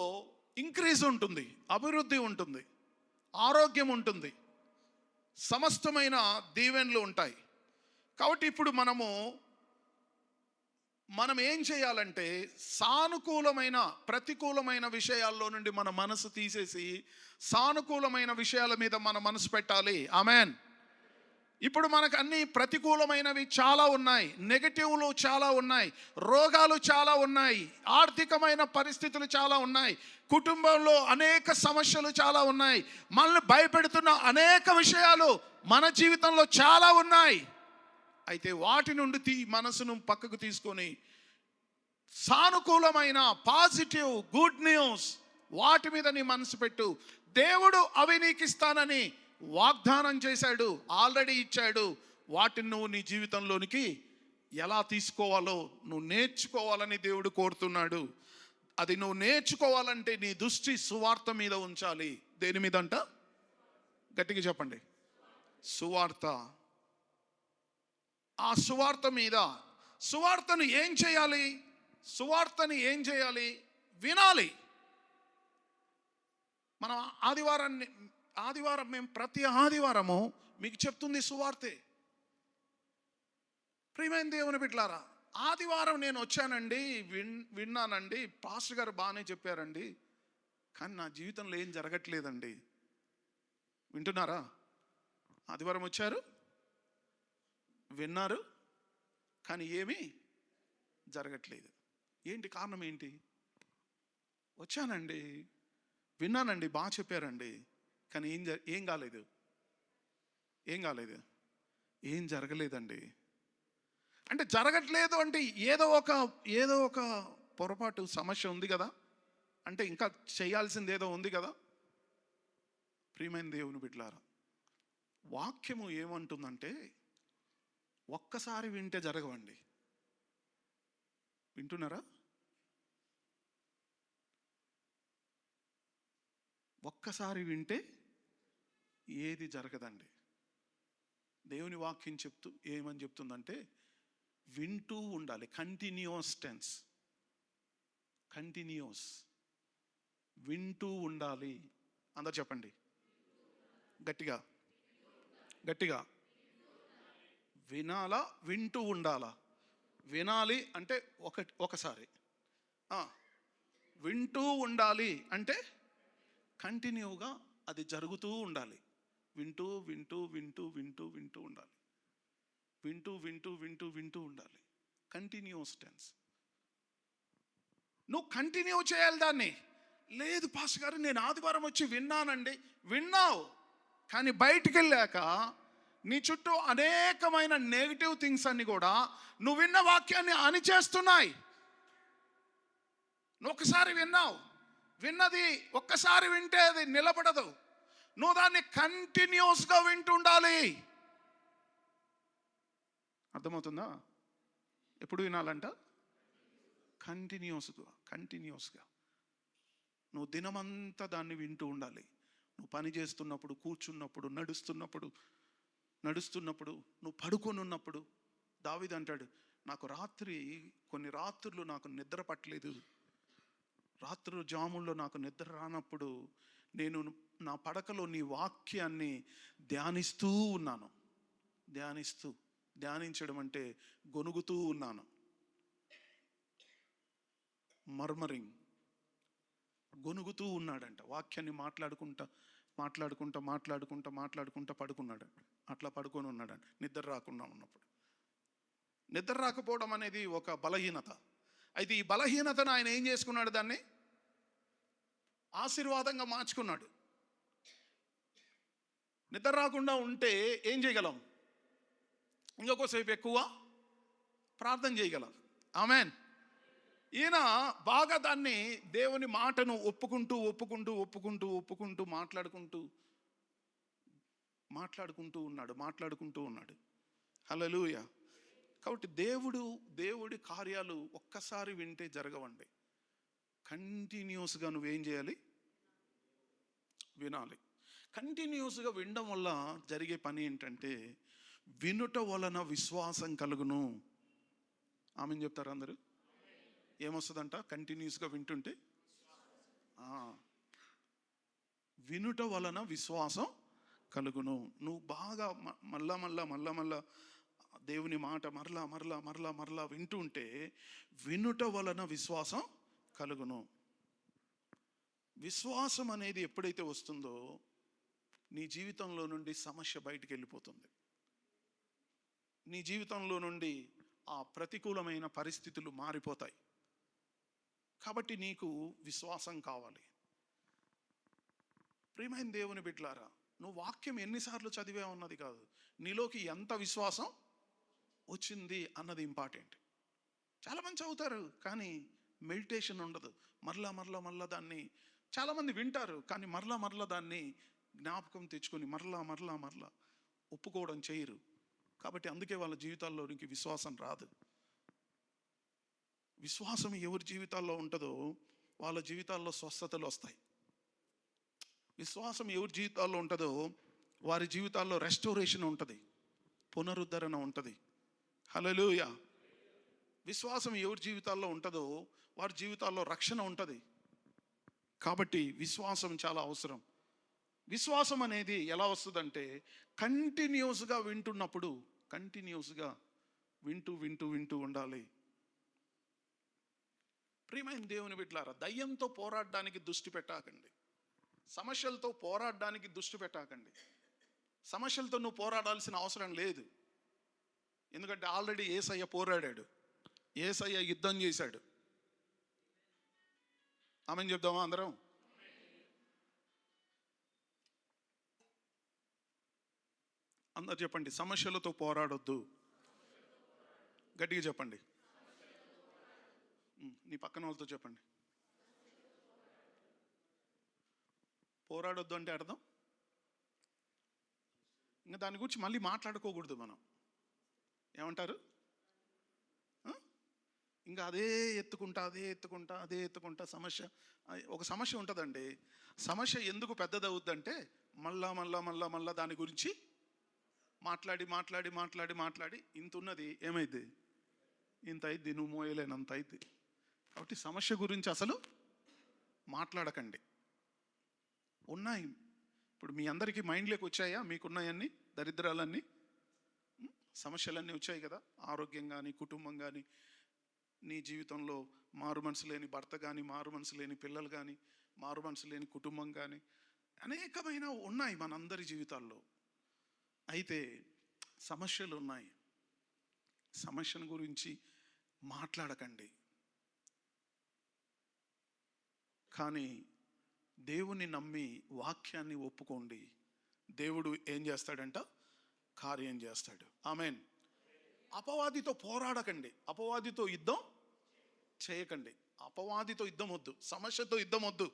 ఇంక్రీజ్ ఉంటుంది, అభివృద్ధి ఉంటుంది, ఆరోగ్యం ఉంటుంది, సమస్తమైన దీవెనలు ఉంటాయి. కాబట్టి ఇప్పుడు మనం ఏం చేయాలంటే సానుకూలమైన ప్రతికూలమైన విషయాల్లో నుండి మన మనసు తీసేసి సానుకూలమైన విషయాల మీద మన మనసు పెట్టాలి. ఆమెన్. ఇప్పుడు మనకు అన్ని ప్రతికూలమైనవి చాలా ఉన్నాయి, నెగటివ్లు చాలా ఉన్నాయి, రోగాలు చాలా ఉన్నాయి, ఆర్థికమైన పరిస్థితులు చాలా ఉన్నాయి, కుటుంబంలో అనేక సమస్యలు చాలా ఉన్నాయి, మనల్ని భయపెడుతున్న అనేక విషయాలు మన జీవితంలో చాలా ఉన్నాయి. అయితే వాటి నుండి మనసును పక్కకు తీసుకొని సానుకూలమైన పాజిటివ్ గుడ్ న్యూస్ వాటి మీద నీ మనసు పెట్టు. దేవుడు అవి నీకు ఇస్తానని వాగ్దానం చేశాడు, ఆల్రెడీ ఇచ్చాడు. వాటిని నువ్వు నీ జీవితంలోనికి ఎలా తీసుకోవాలో నువ్వు నేర్చుకోవాలని దేవుడు కోరుతున్నాడు. అది నువ్వు నేర్చుకోవాలంటే నీ దృష్టి సువార్త మీద ఉంచాలి. దేని మీద అంట? గట్టిగా చెప్పండి. సువార్త. ఆ సువార్త మీద. సువార్తను ఏం చేయాలి? వినాలి. మనం ఆదివారం మేము ప్రతి ఆదివారము మీకు చెప్తుంది సువార్తే. ప్రియమైన దేవుని బిడ్డలారా, ఆదివారం నేను వచ్చానండి, విన్నానండి, పాస్టర్ గారు బాగానే చెప్పారండి, కానీ నా జీవితంలో ఏం జరగట్లేదండి. వింటున్నారా? ఆదివారం వచ్చారు, విన్నారు, కానీ ఏమీ జరగట్లేదు. ఏంటి కారణం? ఏంటి? వచ్చానండి, విన్నానండి, బాగా చెప్పారండి, కానీ ఏం కాలేదు. ఏం జరగలేదండి. అంటే జరగట్లేదు అంటే ఏదో ఒక పొరపాటు, సమస్య ఉంది కదా, అంటే ఇంకా చేయాల్సింది ఏదో ఉంది కదా. ప్రియమైన దేవుని బిడ్డలారా, వాక్యము ఏమంటుందంటే ఒక్కసారి వింటే జరగవండి. వింటున్నారా? ఒక్కసారి వింటే ఏది జరగదండి. దేవుని వాక్యం ఏమని చెప్తుందంటే వింటూ ఉండాలి. కంటిన్యూస్ టెన్స్, కంటిన్యూస్, వింటూ ఉండాలి. అందరు చెప్పండి గట్టిగా. వినాలా, వింటూ ఉండాలా? వినాలి అంటే ఒకసారి, వింటూ ఉండాలి అంటే కంటిన్యూగా అది జరుగుతూ ఉండాలి. వింటూ ఉండాలి. వింటూ ఉండాలి. Continuous tense. నువ్వు కంటిన్యూ చేయాలి దాన్ని. లేదు పాస్టర్ గారు, నేను ఆదివారం వచ్చి విన్నానండి. విన్నావు, కానీ బయటికి వెళ్ళాక నీ చుట్టూ అనేకమైన నెగిటివ్ థింగ్స్ అన్ని కూడా నువ్వు విన్న వాక్యాన్ని అణిచేస్తున్నాయి. నువ్వు ఒకసారి విన్నావు, విన్నది ఒక్కసారి వింటే అది నిలబడదు. నువ్వు దాన్ని కంటిన్యూస్గా వింటుండాలి. అర్థమవుతుందా? ఎప్పుడు వినాలంట? కంటిన్యూస్గా. నువ్వు దినమంతా దాన్ని వింటూ ఉండాలి. నువ్వు పని చేస్తున్నప్పుడు, కూర్చున్నప్పుడు, నడుస్తున్నప్పుడు, నువ్వు పడుకొని ఉన్నప్పుడు. దావీదు అంటాడు, నాకు కొన్ని రాత్రులు నాకు నిద్ర పట్టలేదు. రాత్రులు జాముల్లో నాకు నిద్ర రానప్పుడు నేను నా పడకలో నీ వాక్యాన్ని ధ్యానిస్తూ ఉన్నాను. ధ్యానించడం అంటే గొనుగుతూ ఉన్నాను. మర్మరింగ్, గొనుగుతూ ఉన్నాడంట. వాక్యాన్ని మాట్లాడుకుంటా పడుకున్నాడు. అట్లా పడుకొని ఉన్నాడంట నిద్ర రాకుండా ఉన్నప్పుడు. నిద్ర రాకపోవడం అనేది ఒక బలహీనత. అయితే ఈ బలహీనతను ఆయన ఏం చేసుకున్నాడు? దాన్ని ఆశీర్వాదంగా మార్చుకున్నాడు. నిద్ర రాకుండా ఉంటే ఏం చేయగలం? ఇంకొకసేపు ఎక్కువ ప్రార్థన చేయగలం. ఆమెన్. ఈయన బాగా దాన్ని, దేవుని మాటను ఒప్పుకుంటూ మాట్లాడుకుంటూ ఉన్నాడు. హల్లెలూయా. కాబట్టి దేవుడి కార్యాలు ఒక్కసారి వింటే జరగవండి. కంటిన్యూస్గా నువ్వేం చేయాలి? వినాలి. కంటిన్యూస్గా వినడం వల్ల జరిగే పని ఏంటంటే వినుట వలన విశ్వాసం కలుగును. ఆమెను చెప్తారు అందరూ? ఏమొస్తుందంట కంటిన్యూస్గా వింటుంటే? వినుట వలన విశ్వాసం కలుగును. నువ్వు బాగా మళ్ళా దేవుని మాట మరలా వింటుంటే వినుట వలన విశ్వాసం కలుగును. విశ్వాసం అనేది ఎప్పుడైతే వస్తుందో నీ జీవితంలో నుండి సమస్య బయటికి వెళ్ళిపోతుంది. నీ జీవితంలో నుండి ఆ ప్రతికూలమైన పరిస్థితులు మారిపోతాయి. కాబట్టి నీకు విశ్వాసం కావాలి. ప్రియమైన దేవుని బిడ్డలారా, నువ్వు వాక్యం ఎన్నిసార్లు చదివే ఉన్నది కాదు, నీలోకి ఎంత విశ్వాసం వచ్చింది అన్నది ఇంపార్టెంట్. చాలామంది చదువుతారు కానీ మెడిటేషన్ ఉండదు. మరలా దాన్ని చాలామంది వింటారు కానీ మరలా దాన్ని జ్ఞాపకం తెచ్చుకొని మరలా ఒప్పుకోవడం చేయరు. కాబట్టి అందుకే వాళ్ళ జీవితాల్లోనికి విశ్వాసం రాదు. విశ్వాసం ఎవరి జీవితాల్లో ఉంటుందో వాళ్ళ జీవితాల్లో స్వస్థతలు వస్తాయి. విశ్వాసం ఎవరి జీవితాల్లో ఉంటుందో వారి జీవితాల్లో రెస్టోరేషన్ ఉంటుంది, పునరుద్ధరణ ఉంటుంది. హల్లెలూయా. విశ్వాసం ఎవరి జీవితాల్లో ఉంటుందో వారి జీవితాల్లో రక్షణ ఉంటుంది. కాబట్టి విశ్వాసం చాలా అవసరం. విశ్వాసం అనేది ఎలా వస్తుందంటే కంటిన్యూస్గా వింటున్నప్పుడు, కంటిన్యూస్గా వింటూ ఉండాలి. ప్రియమైన దేవుని బిడ్డలారా, దయ్యంతో పోరాడడానికి దృష్టి పెట్టాకండి. సమస్యలతో పోరాడడానికి దృష్టి పెట్టాకండి. సమస్యలతో నువ్వు పోరాడాల్సిన అవసరం లేదు. ఎందుకంటే ఆల్రెడీ యేసయ్య పోరాడాడు, యేసయ్య యుద్ధం చేశాడు. ఆమేన్ చెప్దామా అందరం? అందరు చెప్పండి, సమస్యలతో పోరాడొద్దు. గట్టిగా చెప్పండి. నీ పక్కన వాళ్ళతో చెప్పండి. పోరాడొద్దు అంటే అర్థం ఇంకా దాని గురించి మళ్ళీ మాట్లాడుకోకూడదు మనం. ఏమంటారు? ఇంకా అదే ఎత్తుకుంటా సమస్య. ఒక సమస్య ఉంటుందండి. సమస్య ఎందుకు పెద్దదవుద్దంటే మళ్ళా దాని గురించి మాట్లాడి ఇంత ఉన్నది ఏమైద్ది, ఇంత అయింది, నువ్వు మోయలేనంత అయింది. కాబట్టి సమస్య గురించి అసలు మాట్లాడకండి. ఉన్నాయి ఇప్పుడు మీ అందరికీ మైండ్లోకి వచ్చాయా? మీకున్నాయన్నీ దరిద్రాలన్నీ, సమస్యలన్నీ వచ్చాయి కదా. ఆరోగ్యం కానీ, కుటుంబం కానీ, నీ జీవితంలో మారు మనసు లేని భర్త కానీ, మారు మనసు లేని పిల్లలు కానీ, మారు మనసు లేని కుటుంబం కానీ, అనేకమైన ఉన్నాయి మనందరి జీవితాల్లో. అయితే సమస్యలు ఉన్నాయి. సమస్యల గురించి మాట్లాడకండి. కానీ దేవుని నమ్మి వాక్యాన్ని ఒప్పుకోండి. దేవుడు ఏం చేస్తాడంట? కార్యం చేస్తాడు. ఆమేన్. అపవాదితో పోరాడకండి, అపవాదితో యుద్ధం చేయకండి. అపవాదితో యుద్ధం వద్దు, సమస్యతో యుద్ధం వద్దు.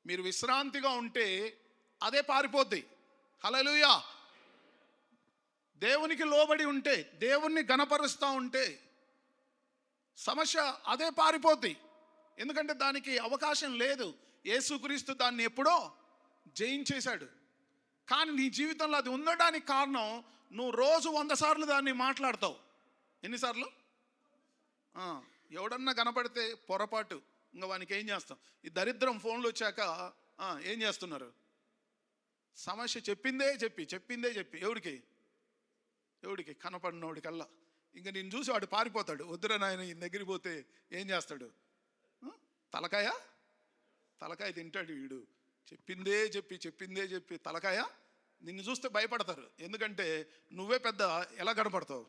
మీరు విశ్రాంతిగా ఉంటే అదే పారిపోద్ది. హల్లెలూయా. దేవునికి లోబడి ఉంటే, దేవుణ్ణి గణపరుస్తూ ఉంటే సమస్య అదే పారిపోద్ది. ఎందుకంటే దానికి అవకాశం లేదు. యేసుక్రీస్తు దాన్ని ఎప్పుడో జయించేశాడు. కానీ నీ జీవితంలో అది ఉండడానికి కారణం, నువ్వు రోజు 100 సార్లు దాన్ని మాట్లాడతావు. ఎన్నిసార్లు? ఎవడన్నా కనపడితే పొరపాటు, ఇంకా వానికి ఏం చేస్తాం? ఈ దరిద్రం ఫోన్లు వచ్చాక ఏం చేస్తున్నారు? సమస్య చెప్పిందే చెప్పి ఎవడికి కనపడినోడికల్లా ఇంకా నేను చూసి వాడు పారిపోతాడు. వద్దురా నాయన, ఈ దగ్గరికి పోతే ఏం చేస్తాడు? తలకాయ తింటాడు వీడు. చెప్పిందే చెప్పి తలకాయ. నిన్ను చూస్తే భయపడతారు. ఎందుకంటే నువ్వే పెద్ద ఎలా కనపడతావు?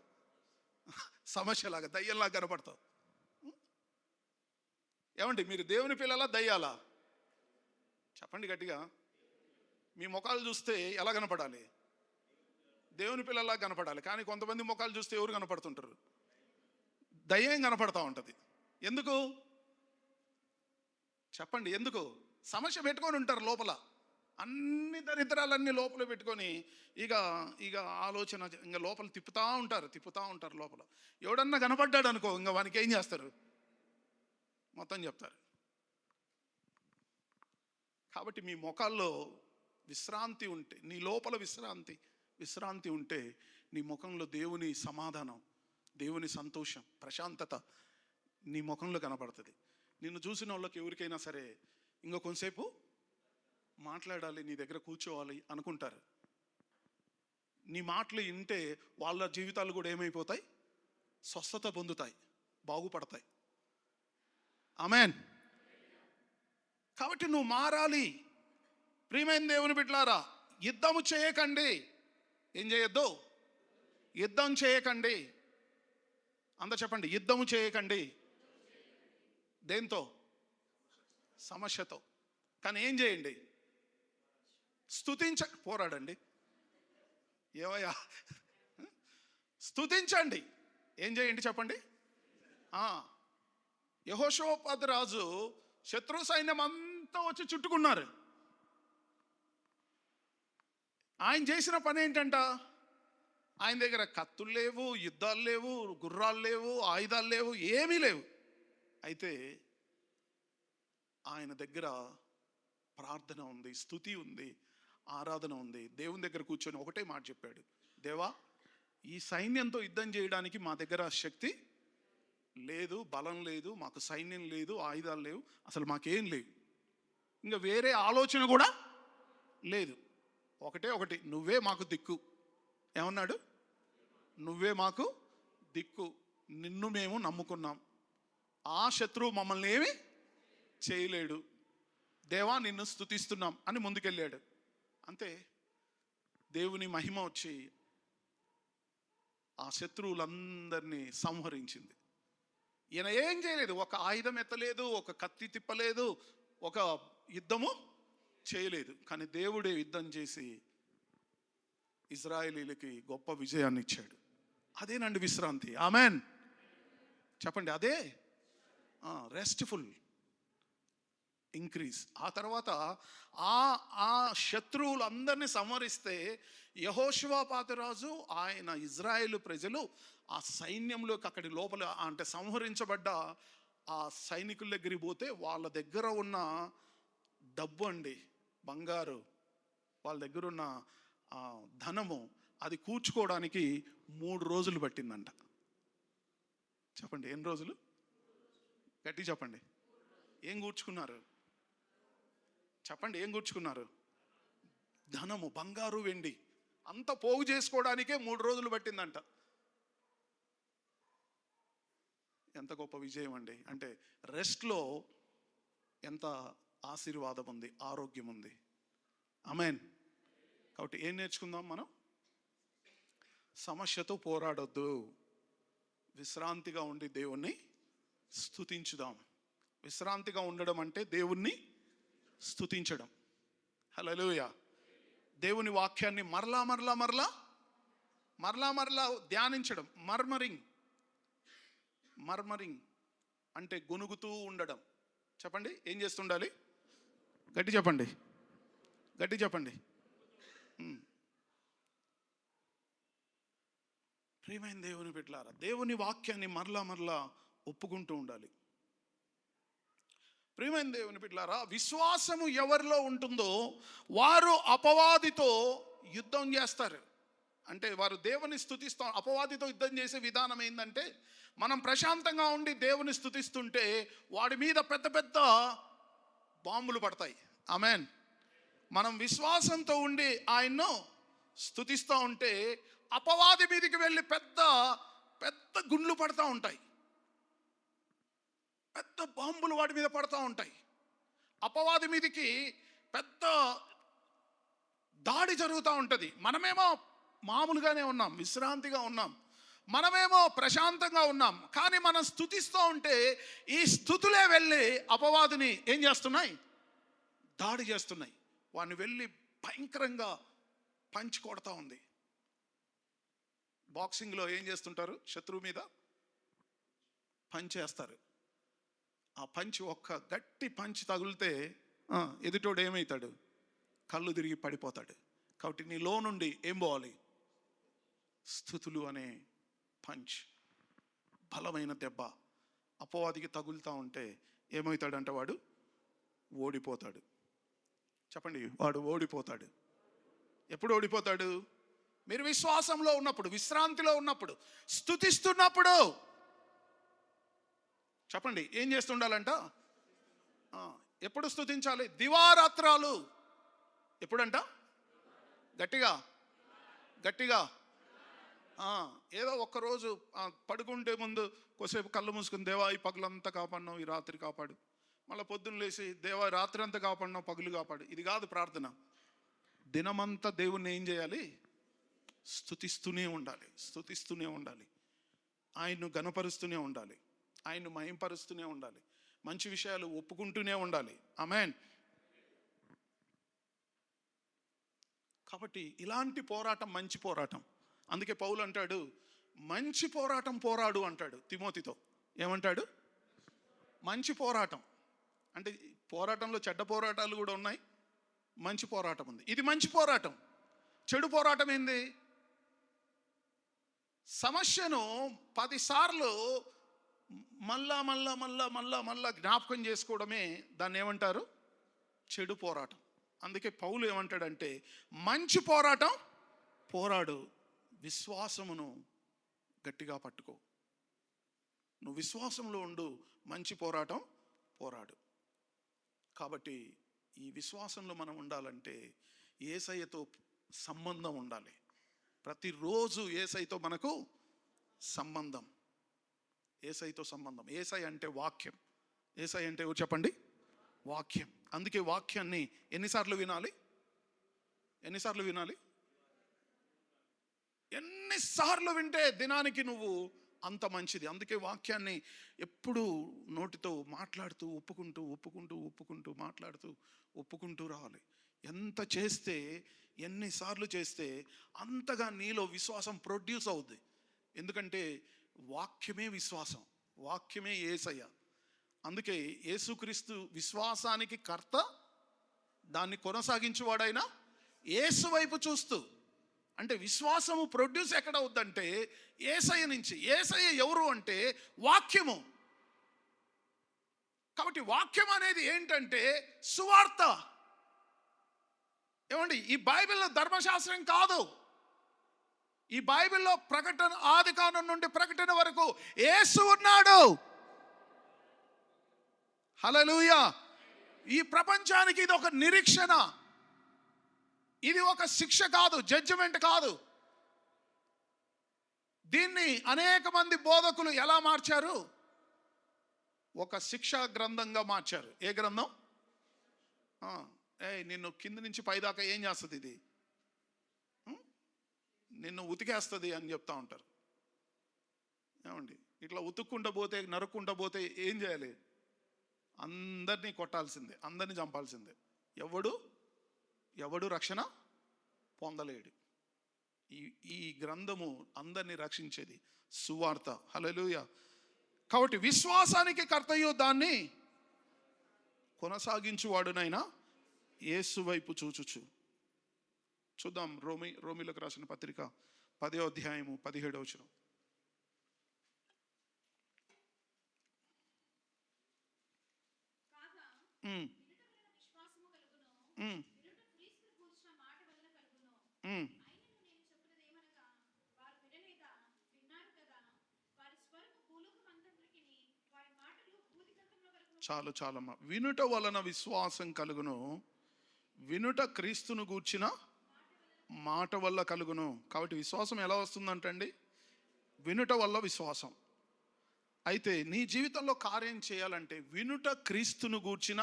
సమస్యలాగా, దయ్యంలాగా కనపడతావు. ఏమండి, మీరు దేవుని పిల్లలా దయ్యాలా? చెప్పండి గట్టిగా. మీ ముఖాలు చూస్తే ఎలా కనపడాలి? దేవుని పిల్లలా కనపడాలి. కానీ కొంతమంది ముఖాలు చూస్తే ఎవరు కనపడుతుంటారు? దయ్యం కనపడతా ఉంటుంది. ఎందుకు చెప్పండి? ఎందుకు? సమస్య పెట్టుకొని ఉంటారు లోపల. అన్ని దరిద్రాలన్నీ లోపల పెట్టుకొని ఇక ఆలోచన ఇంకా లోపల తిప్పుతూ ఉంటారు లోపల. ఎవడన్నా కనపడ్డాడు అనుకో, ఇంకా వానికి ఏం చేస్తారు? మొత్తం చెప్తారు. కాబట్టి మీ ముఖాల్లో విశ్రాంతి ఉంటే, నీ లోపల విశ్రాంతి ఉంటే, నీ ముఖంలో దేవుని సమాధానం, దేవుని సంతోషం, ప్రశాంతత నీ ముఖంలో కనపడుతుంది. నిన్ను చూసిన వాళ్ళకి ఎవరికైనా సరే ఇంకో కొంతసేపు మాట్లాడాలి, నీ దగ్గర కూర్చోవాలి అనుకుంటారు. నీ మాటలు వింటే వాళ్ళ జీవితాలు కూడా ఏమైపోతాయి? స్వస్థత పొందుతాయి, బాగుపడతాయి. ఆమేన్. కాబట్టి నువ్వు మారాలి. ప్రియమైన దేవుని బిడ్డలారా, యుద్ధము చేయకండి. ఏం చేయొద్దు? యుద్ధం చేయకండి. అందరూ చెప్పండి, యుద్ధము చేయకండి. దేంతో? సమస్యతో. కానీ ఏం చేయండి? పోరాడండి. ఏవయ్యా? స్తుతించండి. ఏం చేయండి చెప్పండి? యెహోషాపాతు రాజు శత్రు సైన్యం అంతా వచ్చి చుట్టుకున్నారు. ఆయన చేసిన పని ఏంటంట? ఆయన దగ్గర కత్తులు లేవు, యుద్ధాలు లేవు, గుర్రాలు లేవు, ఆయుధాలు లేవు, ఏమీ లేవు. అయితే ఆయన దగ్గర ప్రార్థన ఉంది, స్తుతి ఉంది, ఆరాధన ఉంది. దేవుని దగ్గర కూర్చొని ఒకటే మాట చెప్పాడు, దేవా, ఈ సైన్యంతో యుద్ధం చేయడానికి మా దగ్గర శక్తి లేదు, బలం లేదు, మాకు సైన్యం లేదు, ఆయుధాలు లేవు, అసలు మాకేం లేవు, ఇంకా వేరే ఆలోచన కూడా లేదు. ఒకటి, నువ్వే మాకు దిక్కు. ఏమన్నాడు? నువ్వే మాకు దిక్కు, నిన్ను మేము నమ్ముకున్నాం, ఆ శత్రువు మమ్మల్ని ఏమి చేయలేడు, దేవా నిన్ను స్తుతిస్తున్నాం అని ముందుకెళ్ళాడు. అంతే, దేవుని మహిమ వచ్చి ఆ శత్రువులందరినీ సంహరించింది. ఈయన ఏం చేయలేదు, ఒక ఆయుధం ఎత్తలేదు, ఒక కత్తి తిప్పలేదు, ఒక యుద్ధము చేయలేదు. కానీ దేవుడే యుద్ధం చేసి ఇజ్రాయేలీలకి గొప్ప విజయాన్ని ఇచ్చాడు. అదేనండి విశ్రాంతి. ఆమెన్ చెప్పండి. అదే రెస్ట్ఫుల్ ఇంక్రీజ్. ఆ తర్వాత ఆ శత్రువులందరినీ సంహరిస్తే యెహోషువపాతు రాజు ఆయన ఇజ్రాయేలు ప్రజలు ఆ సైన్యంలోకి అక్కడి లోపల అంటే సంహరించబడ్డ ఆ సైనికుల దగ్గరికి పోతే వాళ్ళ దగ్గర ఉన్న డబ్బు అండి, బంగారు, వాళ్ళ దగ్గర ఉన్న ధనము, అది కూర్చుకోవడానికి 3 రోజులు పట్టిందంట. చెప్పండి ఎన్ని రోజులు? గట్టి చెప్పండి. ఏం కూర్చుకున్నారు? చెప్పండి ఏం కూర్చుకున్నారు? ధనము, బంగారు, వెండి అంత పోగు చేసుకోవడానికే 3 రోజులు పట్టిందంట. ఎంత గొప్ప విజయం అండి. అంటే రెస్ట్లో ఎంత ఆశీర్వాదం ఉంది, ఆరోగ్యం ఉంది. ఆమేన్. కాబట్టి ఏం నేర్చుకుందాం మనం? సమస్యతో పోరాడొద్దు, విశ్రాంతిగా ఉండి దేవుణ్ణి స్తుతించుదాం. విశ్రాంతిగా ఉండడం అంటే దేవుణ్ణి స్తుతించడం. హల్లెలూయా. దేవుని వాక్యాన్ని మరలా మరలా మరలా మరలా మరలా ధ్యానించడం. మర్మరింగ్ అంటే గొనుగుతూ ఉండడం. చెప్పండి ఏం చేస్తుండాలి? గట్టి చెప్పండి, గట్టి చెప్పండి. ప్రియమైన దేవుని బిడ్డలారా, దేవుని వాక్యాన్ని మరలా మరలా ఒప్పుకుంటూ ఉండాలి. ప్రియమైన దేవుని బిడ్డలారా, విశ్వాసము ఎవరిలో ఉంటుందో వారు అపవాదితో యుద్ధం చేస్తారు. అంటే వారు దేవుని స్తుతిస్తాం. అపవాదితో యుద్ధం చేసే విధానం ఏంటంటే, మనం ప్రశాంతంగా ఉండి దేవుని స్తుతిస్తుంటే వాడి మీద పెద్ద పెద్ద బాంబులు పడతాయి. ఆమెన్. మనం విశ్వాసంతో ఉండి ఆయన్ను స్తుతిస్తూ ఉంటే అపవాది మీదకి వెళ్ళి పెద్ద పెద్ద గుండ్లు పడతా ఉంటాయి, పెద్ద బాంబులు వాడి మీద పడతా ఉంటాయి. అపవాది మీదకి పెద్ద దాడి జరుగుతూ ఉంటుంది. మనమేమో మామూలుగానే ఉన్నాం, విశ్రాంతిగా ఉన్నాం, మనమేమో ప్రశాంతంగా ఉన్నాం. కానీ మనం స్తుతిస్తూ ఉంటే ఈ స్తుతులే వెళ్ళి అపవాదిని ఏం చేస్తున్నాయి? దాడి చేస్తున్నాయి. వాడిని వెళ్ళి భయంకరంగా పంచి కొడతా ఉంది. బాక్సింగ్లో ఏం చేస్తుంటారు? శత్రువు మీద పంచేస్తారు. ఆ పంచి, ఒక్క గట్టి పంచి తగిలితే ఎదుటోడు ఏమవుతాడు? కళ్ళు తిరిగి పడిపోతాడు. కాబట్టి నీలో నుండి ఏం పోవాలి? స్తుతులు అనే పంచ్, బలమైన దెబ్బ అపవాదికి తగులుతూ ఉంటే ఏమవుతాడంటే వాడు ఓడిపోతాడు. చెప్పండి, వాడు ఓడిపోతాడు. ఎప్పుడు ఓడిపోతాడు? మీరు విశ్వాసంలో ఉన్నప్పుడు, విశ్రాంతిలో ఉన్నప్పుడు, స్తుతిస్తున్నప్పుడు. చెప్పండి ఏం చేస్తుండాలంట? ఎప్పుడు స్తుతించాలి? దివారాత్రాలు. ఎప్పుడంట? గట్టిగా గట్టిగా. ఏదో ఒక్కరోజు పడుకుంటే ముందు కొద్దిసేపు కళ్ళు మూసుకుని, దేవా ఈ పగలంతా కాపాడినావు, ఈ రాత్రి కాపాడు. మళ్ళీ పొద్దున్న లేచి, దేవా రాత్రి అంతా కాపాడినావు, పగులు కాపాడు. ఇది కాదు ప్రార్థన. దినమంతా దేవుణ్ణి ఏం చేయాలి? స్తుతిస్తూనే ఉండాలి, స్తుతిస్తూనే ఉండాలి. ఆయన్ను ఘనపరుస్తూనే ఉండాలి, ఆయన్ను మహింపరుస్తూనే ఉండాలి, మంచి విషయాలు ఒప్పుకుంటూనే ఉండాలి. ఆమేన్. కాబట్టి ఇలాంటి పోరాటం మంచి పోరాటం. అందుకే పౌలు అంటాడు, మంచి పోరాటం పోరాడు అంటాడు తిమోతితో. ఏమంటాడు? మంచి పోరాటం. అంటే పోరాటంలో చెడ్డ పోరాటాలు కూడా ఉన్నాయి, మంచి పోరాటం ఉంది. ఇది మంచి పోరాటం. చెడు పోరాటం ఏంది? సమస్యను 10 సార్లు మళ్ళా మళ్ళా మళ్ళా మళ్ళా మళ్ళా జ్ఞాపకం చేసుకోవడమే దాన్ని ఏమంటారు? చెడు పోరాటం. అందుకే పౌలు ఏమంటాడంటే, మంచి పోరాటం పోరాడు, విశ్వాసమును గట్టిగా పట్టుకో. నువ్వు విశ్వాసంలో ఉండు, మంచి పోరాటం పోరాడు. కాబట్టి ఈ విశ్వాసంలో మనం ఉండాలంటే యేసయ్యతో సంబంధం ఉండాలి. ప్రతిరోజు యేసయ్యతో మనకు సంబంధం. ఏసైతో సంబంధం. ఏసై అంటే వాక్యం. ఏసై అంటే ఎవరు చెప్పండి? వాక్యం. అందుకే వాక్యాన్ని ఎన్నిసార్లు వినాలి? ఎన్నిసార్లు వినాలి? ఎన్నిసార్లు వింటే దినానికి నువ్వు అంత మంచిది. అందుకే వాక్యాన్ని ఎప్పుడు నోటితో మాట్లాడుతూ ఒప్పుకుంటూ ఒప్పుకుంటూ ఒప్పుకుంటూ మాట్లాడుతూ ఒప్పుకుంటూ రావాలి. ఎంత చేస్తే, ఎన్నిసార్లు చేస్తే అంతగా నీలో విశ్వాసం ప్రొడ్యూస్ అవుద్ది. ఎందుకంటే వాక్యమే విశ్వాసం, వాక్యమే యేసయ్య. అందుకే యేసుక్రీస్తు విశ్వాసానికి కర్త, దాన్ని కొనసాగించేవాడైనా యేసు వైపు చూస్తూ. అంటే విశ్వాసము ప్రొడ్యూస్ ఎక్కడ అవుద్దంటే యేసయ్య నుంచి. యేసయ్య ఎవరు అంటే వాక్యము. కాబట్టి వాక్యం అనేది ఏంటంటే సువార్త. ఏమండి, ఈ బైబిల్లో ధర్మశాస్త్రం కాదు. ఈ బైబిల్లో ప్రకటన, ఆదికాండం నుండి ప్రకటన వరకు యేసు ఉన్నాడు. హల్లెలూయా. ఈ ప్రపంచానికి ఇది ఒక నిరీక్షణ. ఇది ఒక శిక్ష కాదు, జడ్జిమెంట్ కాదు. దీన్ని అనేక మంది బోధకులు ఎలా మార్చారు? ఒక శిక్షా గ్రంథంగా మార్చారు. ఏ గ్రంథం? నిన్ను కింది నుంచి పైదాకా ఏం చేస్తుంది ఇది? నిన్ను ఉతికేస్తుంది అని చెప్తా ఉంటారు. ఏమండి, ఇట్లా ఉతుక్కుంటూ పోతే, నరుక్కుంటూ పోతే ఏం చేయాలి? అందరినీ కొట్టాల్సిందే, అందరినీ చంపాల్సిందే. ఎవడు రక్షణ పొందలేడు. ఈ గ్రంథము అందరినీ రక్షించేది, సువార్త. హల్లెలూయా. కాబట్టి విశ్వాసానికి కర్తయు దాన్ని కొనసాగించువాడునైనా యేసు వైపు చూచుచు. చూద్దాం, రోమీలకు రాసిన పత్రిక 10వ అధ్యాయము 17వ వచనం. చాలమ్మా. వినుట వలన విశ్వాసం కలుగును, వినుట క్రీస్తును గూర్చిన మాట వల్ల కలుగును. కాబట్టి విశ్వాసం ఎలా వస్తుందంటండి? వినుట వల్ల విశ్వాసం. అయితే నీ జీవితంలో కార్యం చేయాలంటే వినుట క్రీస్తును గూర్చిన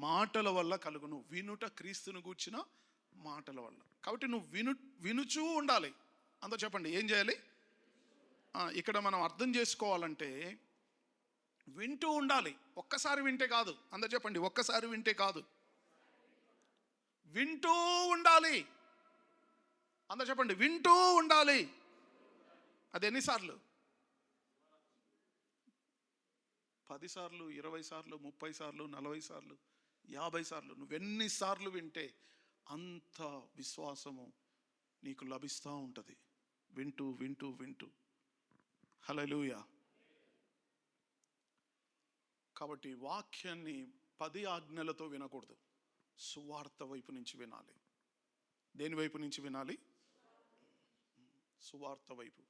మాటల వల్ల కలుగును. వినుట క్రీస్తును గూర్చిన మాటల వల్ల. కాబట్టి నువ్వు వినుచూ ఉండాలి. అంత చెప్పండి, ఏం చేయాలి? ఇక్కడ మనం అర్థం చేసుకోవాలంటే వింటూ ఉండాలి. ఒక్కసారి వింటే కాదు. అందరు చెప్పండి, ఒక్కసారి వింటే కాదు, వింటూ ఉండాలి. అందరు చెప్పండి, వింటూ ఉండాలి. అది ఎన్నిసార్లు? 10 సార్లు, 20 సార్లు, 30 సార్లు, 40 సార్లు, 50 సార్లు. నువ్వెన్నిసార్లు వింటే అంత విశ్వాసము నీకు లభిస్తూ ఉంటుంది. వింటూ వింటూ వింటూ. హల్లెలూయా. కాబట్టి వాక్యాన్ని 10 ఆజ్ఞలతో వినకూడదు, సువార్త వైపు నుంచి వినాలి. దేని వైపు నుంచి వినాలి? సువార్త వైపు.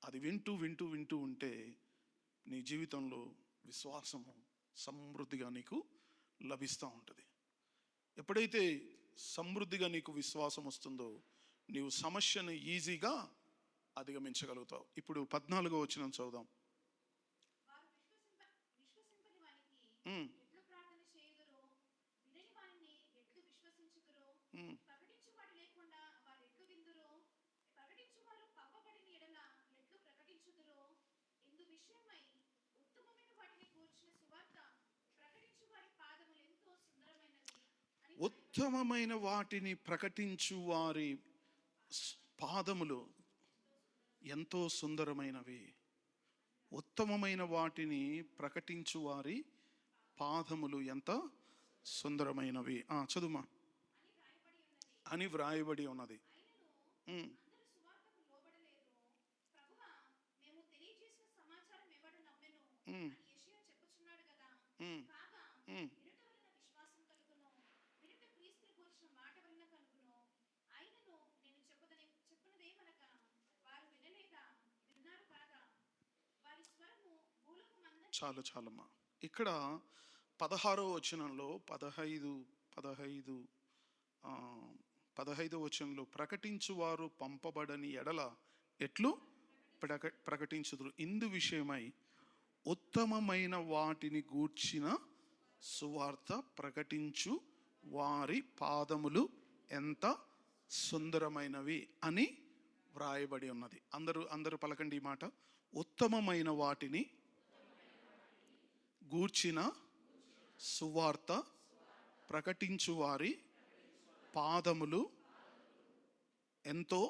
అది వింటూ వింటూ వింటూ ఉంటే నీ జీవితంలో విశ్వాసము సమృద్ధిగా నీకు లభిస్తూ ఉంటుంది. ఎప్పుడైతే సమృద్ధిగా నీకు విశ్వాసం వస్తుందో నీవు సమస్యను ఈజీగా అధిగమించగలుగుతావు. ఇప్పుడు 14వ వచనం చదువుదాం. ఉత్తమమైన వాటిని ప్రకటించు వారి పాదములు ఎంతో సుందరమైనవి. ఉత్తమమైన వాటిని ప్రకటించు వారి పాదములు ఎంత సుందరమైనవి. చదువుమా. అని వ్రాయబడి ఉన్నది. చాలమ్మా. ఇక్కడ 16వ వచనంలో 15వ వచనంలో ప్రకటించువారు పంపబడని ఎడల ఎట్లు ప్రకటించుదురు. ఇందు విషయమై ఉత్తమమైన వాటిని గూర్చిన సువార్త ప్రకటించు వారి పాదములు ఎంత సుందరమైనవి అని వ్రాయబడి ఉన్నది. అందరూ పలకండి ఈ మాట. ఉత్తమమైన వాటిని గూర్చిన సువార్త ప్రకటించు వారి పాదములు ఎంతో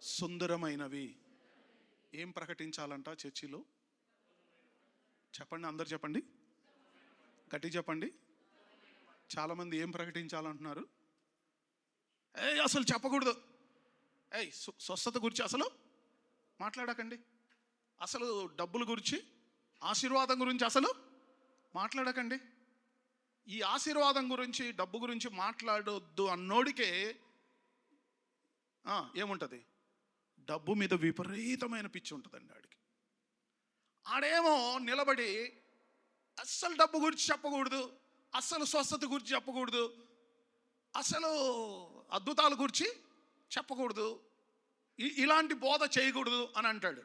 సుందరమైనవి. ఏం ప్రకటించాలంట చర్చిలో? చెప్పండి, అందరు చెప్పండి, గట్టి చెప్పండి. చాలామంది ఏం ప్రకటించాలంటున్నారు? అసలు చెప్పకూడదు. స్వస్థత గురించి అసలు మాట్లాడకండి. అసలు డబ్బుల గురించి, ఆశీర్వాదం గురించి అసలు మాట్లాడకండి. ఈ ఆశీర్వాదం గురించి, డబ్బు గురించి మాట్లాడొద్దు అన్నోడికే ఏముంటుంది? డబ్బు మీద విపరీతమైన పిచ్చి ఉంటుందండి ఆడికి. ఆడేమో నిలబడి అస్సలు డబ్బు గురించి చెప్పకూడదు, అస్సలు స్వస్థత గురించి చెప్పకూడదు, అసలు అద్భుతాల గురించి చెప్పకూడదు, ఇలాంటి బోధ చేయకూడదు అని అంటాడు.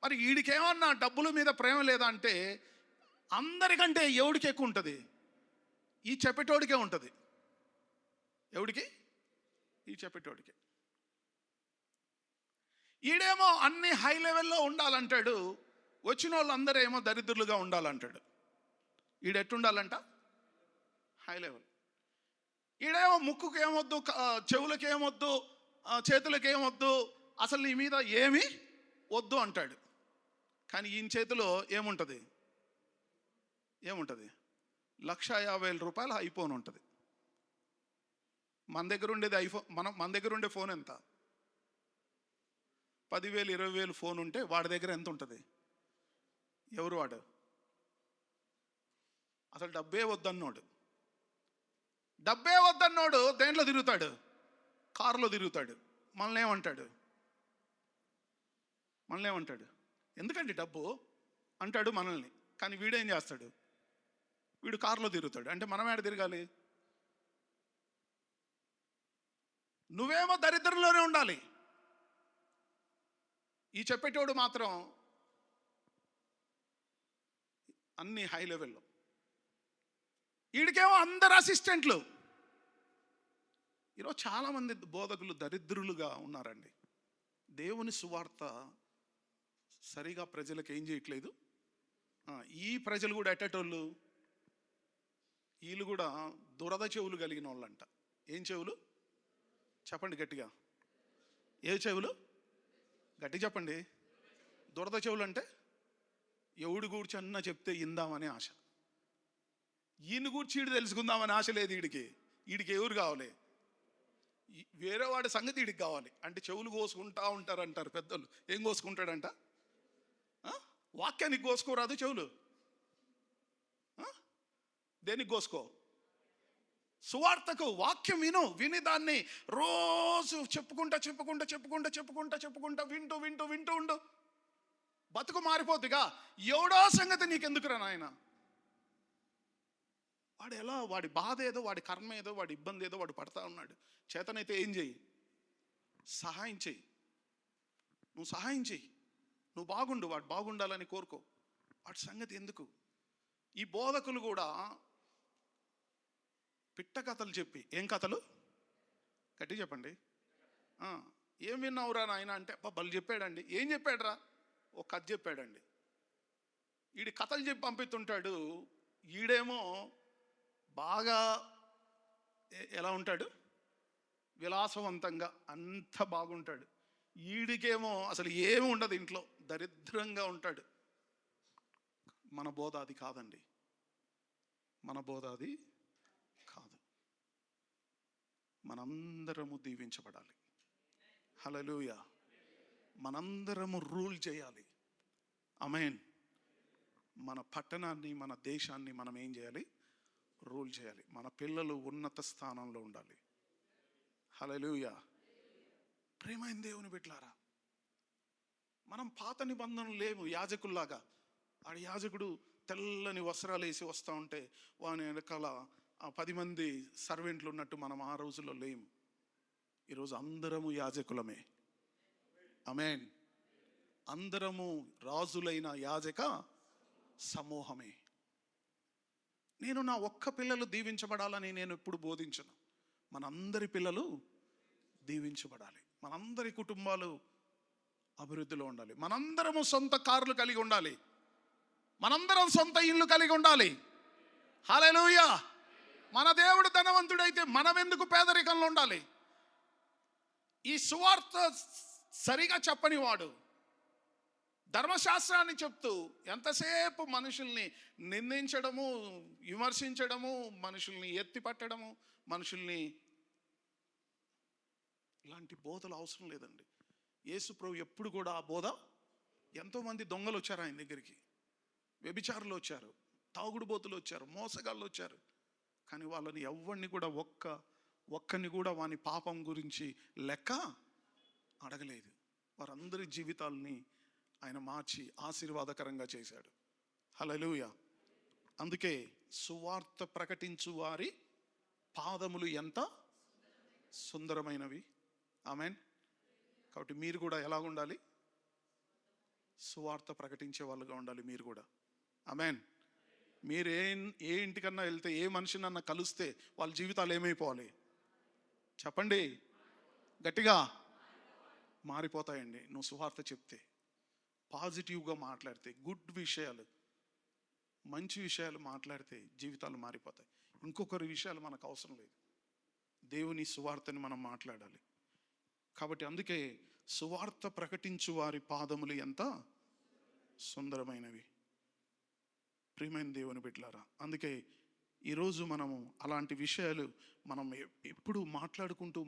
మరి వీడికేమన్నా డబ్బుల మీద ప్రేమ లేదా అంటే అందరికంటే ఎవడికి ఎక్కువ ఉంటుంది? ఈ చెప్పేటోడికే ఉంటుంది. ఎవడికి? ఈ చెప్పేటోడికే. ఈడేమో అన్ని హై లెవెల్లో ఉండాలంటాడు, వచ్చిన వాళ్ళందరూ ఏమో దరిద్రులుగా ఉండాలంటాడు. ఈడెట్టుండాలంట? High level. ఈడేమో ముక్కుకి ఏమొద్దు, చెవులకి ఏమొద్దు, చేతులకి ఏమొద్దు, అసలు నీ మీద ఏమీ వద్దు అంటాడు. కానీ ఈయన చేతిలో ఏముంటుంది? 1,50,000 రూపాయల ఐఫోన్ ఉంటుంది. మన దగ్గర ఉండేది ఐఫోన్, మన దగ్గర ఉండే ఫోన్ ఎంత? 10,000 20,000 ఫోన్ ఉంటే వాడి దగ్గర ఎంత ఉంటుంది? ఎవరు వాడు? అసలు డబ్బే వద్దన్నోడు దేంట్లో తిరుగుతాడు? కారులో తిరుగుతాడు. మనల్ని ఏమంటాడు? ఎందుకండి డబ్బు అంటాడు మనల్ని. కానీ వీడేం చేస్తాడు? వీడు కారులో తిరుగుతాడు. అంటే మనం ఏడ తిరగాలి? నువ్వేమో దరిద్రంలోనే ఉండాలి. ఈ చెప్పేటోడు మాత్రం అన్ని హై లెవెల్లో. వీడికేమో అందరు అసిస్టెంట్లు. ఈరోజు చాలామంది బోధకులు దరిద్రులుగా ఉన్నారండి. దేవుని సువార్త సరిగా ప్రజలకు ఏం చేయట్లేదు. ఈ ప్రజలు కూడా ఎట్టేటోళ్ళు, వీళ్ళు కూడా దురద చెవులు కలిగిన వాళ్ళంట. ఏం చెవులు? చెప్పండి గట్టిగా. ఏ చెవులు? గట్టి చెప్పండి. దురద చెవులు అంటే ఎవడు గూర్చి అన్నా చెప్తే ఇందామనే ఆశ. ఈయన గూర్చి ఈడు తెలుసుకుందామని ఆశ లేదు వీడికి. ఎవరు కావాలి? వేరే వాడి సంగతి వీడికి కావాలి. అంటే చెవులు కోసుకుంటా ఉంటారంటారు పెద్దలు. ఏం కోసుకుంటాడంట? వాక్యానికి కోసుకోరాదు చెవులు. దేనికి కోసుకో? సువార్తకు. వాక్యం విని దాన్ని రోజు చెప్పుకుంటా వింటూ ఉండు. బతుకు మారిపోద్దిగా. ఎవడో సంగతి నీకెందుకురా నాయన? వాడు ఎలా, వాడి బాధ ఏదో, వాడి కర్మ ఏదో, వాడి ఇబ్బంది ఏదో వాడు పడతా ఉన్నాడు. చేతనైతే ఏం చెయ్యి? సహాయం చెయ్యి. నువ్వు సహాయం చెయ్యి. నువ్వు బాగుండు, వాడు బాగుండాలని కోరుకో. వాడి సంగతి ఎందుకు? ఈ బోధకులు కూడా పిట్ట కథలు చెప్పి, ఏం కథలు? గట్టి చెప్పండి. ఏం విన్నావురా నాయన అంటే, బలు చెప్పాడండి. ఏం చెప్పాడురా? ఒక కథ చెప్పాడండి. వీడి కథలు చెప్పి పంపిస్తుంటాడు. ఈడేమో బాగా ఎలా ఉంటాడు? విలాసవంతంగా అంత బాగుంటాడు. ఈడికేమో అసలు ఏమి ఉండదు, ఇంట్లో దరిద్రంగా ఉంటాడు. మన బోధ అది కాదండి. మన బోధ అది కాదు. మనందరము దీవించబడాలి. హల్లెలూయా. మనందరము రూల్ చేయాలి. ఆమేన్. మన పట్టణాన్ని, మన దేశాన్ని మనం ఏం చేయాలి? రూల్ చేయాలి. మన పిల్లలు ఉన్నత స్థానంలో ఉండాలి. హల్లెలూయా. ప్రేమైన దేవుని బిడ్డలారా, మనం పాత నిబంధనలు లేవు యాజకుల్లాగా. ఆ యాజకుడు తెల్లని వస్త్రాలు వేసి వస్తూ ఉంటే వాని వెనకాల 10 మంది సర్వెంట్లు ఉన్నట్టు మనం ఆ రోజుల్లో లేము. ఈరోజు అందరము యాజకులమే. ఆమేన్. అందరము రాజులైన యాజక సమూహమే. నేను నా ఒక్క పిల్లలు దీవించబడాలని నేను ఎప్పుడు బోధించను. మనందరి పిల్లలు దీవించబడాలి, మనందరి కుటుంబాలు అభివృద్ధిలో ఉండాలి, మనందరము సొంత కార్లు కలిగి ఉండాలి, మనందరం సొంత ఇల్లు కలిగి ఉండాలి. హల్లెలూయా. మన దేవుడు ధనవంతుడైతే మనం ఎందుకు పేదరికంలో ఉండాలి? ఈ సువార్త సరిగా చెప్పని వాడు ధర్మశాస్త్రాన్ని చెప్తూ ఎంతసేపు మనుషుల్ని నిందించడము, విమర్శించడము, మనుషుల్ని ఎత్తిపట్టడము, మనుషుల్ని, ఇలాంటి బోధలు అవసరం లేదండి. యేసు ప్రభు ఎప్పుడు కూడా ఆ బోధ, ఎంతోమంది దొంగలు వచ్చారు ఆయన దగ్గరికి, వ్యభిచారులు వచ్చారు, తాగుడు బోతులు వచ్చారు, మోసగాళ్ళు వచ్చారు, కానీ వాళ్ళని ఎవరిని కూడా ఒక్కరిని కూడా వాని పాపం గురించి లెక్క అడగలేదు. వారందరి జీవితాలని ఆయన మార్చి ఆశీర్వాదకరంగా చేశాడు. హల్లెలూయా. అందుకే సువార్త ప్రకటించు వారి పాదములు ఎంత సుందరమైనవి. ఆమేన్. కాబట్టి మీరు కూడా ఎలా ఉండాలి? సువార్త ప్రకటించే వాళ్ళుగా ఉండాలి మీరు కూడా. ఆమేన్. మీరు ఏ ఇంటికన్నా వెళ్తే, ఏ మనిషినన్నా కలిస్తే వాళ్ళ జీవితాలు ఏమైపోవాలి చెప్పండి గట్టిగా? మారిపోతాయండి. నువ్వు సువార్త చెప్తే, పాజిటివ్గా మాట్లాడితే, గుడ్ విషయాలు, మంచి విషయాలు మాట్లాడితే జీవితాలు మారిపోతాయి. ఇంకొకరి విషయాలు మనకు అవసరం లేదు, దేవుని సువార్తని మనం మాట్లాడాలి. కాబట్టి అందుకే సువార్త ప్రకటించు వారి పాదములు ఎంత సుందరమైనవి. ప్రియమైన దేవుని బిడ్డలారా, అందుకే ఈరోజు మనము అలాంటి విషయాలు మనం ఎప్పుడు మాట్లాడుకుంటూ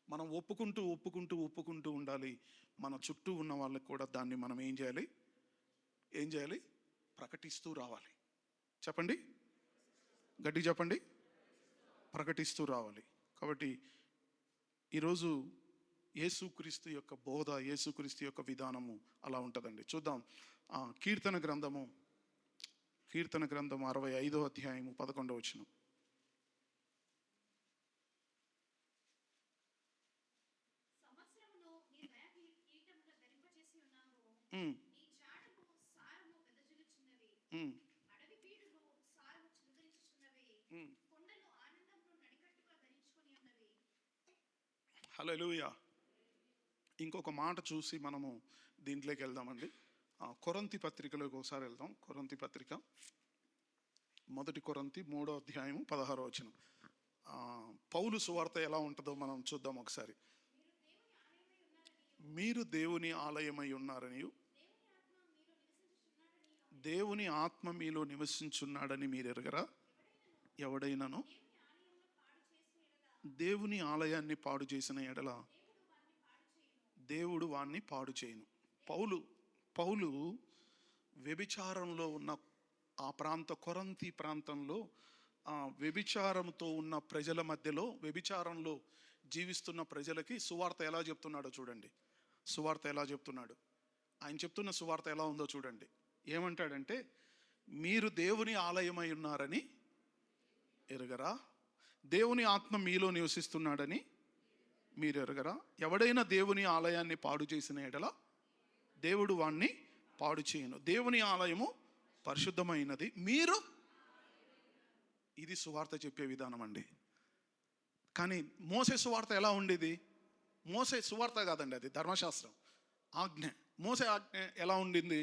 మనం ఒప్పుకుంటూ ఉండాలి. మన చుట్టూ ఉన్న వాళ్ళకి కూడా దాన్ని మనం ఏం చేయాలి? ప్రకటిస్తూ రావాలి. చెప్పండి, గట్టి చెప్పండి, ప్రకటిస్తూ రావాలి. కాబట్టి ఈరోజు యేసుక్రీస్తు యొక్క బోధ, యేసుక్రీస్తు యొక్క విధానము అలా ఉంటుందండి. చూద్దాం. కీర్తన గ్రంథము 65వ అధ్యాయము 11వ వచనం. హల్లెలూయా. ఇంకొక మాట చూసి మనము దీంట్లోకి వెళ్దామండి. కొరింథీ పత్రికలోకి ఒకసారి వెళ్దాం. కొరింథీ పత్రిక 1 కొరింథీ 3వ అధ్యాయము 16వ వచనం. పౌలు సువార్త ఎలా ఉంటుందో మనం చూద్దాం ఒకసారి. మీరు దేవుని ఆలయమై ఉన్నారని, దేవుని ఆత్మ మీలో నివసించున్నాడని మీరు ఎరగరా? ఎవడైనాను దేవుని ఆలయాన్ని పాడు చేసిన ఎడల దేవుడు వాణ్ణి పాడు చేయను. పౌలు వ్యభిచారంలో ఉన్న ఆ కొరింథీ ప్రాంతంలో వ్యభిచారంతో ఉన్న ప్రజల మధ్యలో, వ్యభిచారంలో జీవిస్తున్న ప్రజలకి సువార్త ఎలా చెప్తున్నాడో చూడండి. సువార్త ఎలా చెప్తున్నాడు, ఆయన చెప్తున్న సువార్త ఎలా ఉందో చూడండి. ఏమంటాడంటే, మీరు దేవుని ఆలయమై ఉన్నారని ఎరగరా? దేవుని ఆత్మ మీలో నివసిస్తున్నాడని మీరు ఎరగరా? ఎవడైనా దేవుని ఆలయాన్ని పాడు చేసిన ఎడల దేవుడు వాణ్ణి పాడు చేయను. దేవుని ఆలయము పరిశుద్ధమైనది, మీరు, ఇది సువార్త చెప్పే విధానం అండి. కానీ మోసే సువార్త ఎలా ఉండేది? మోసే సువార్త కాదండి, అది ధర్మశాస్త్రం, ఆజ్ఞ. మోసే ఆజ్ఞ ఎలా ఉండింది?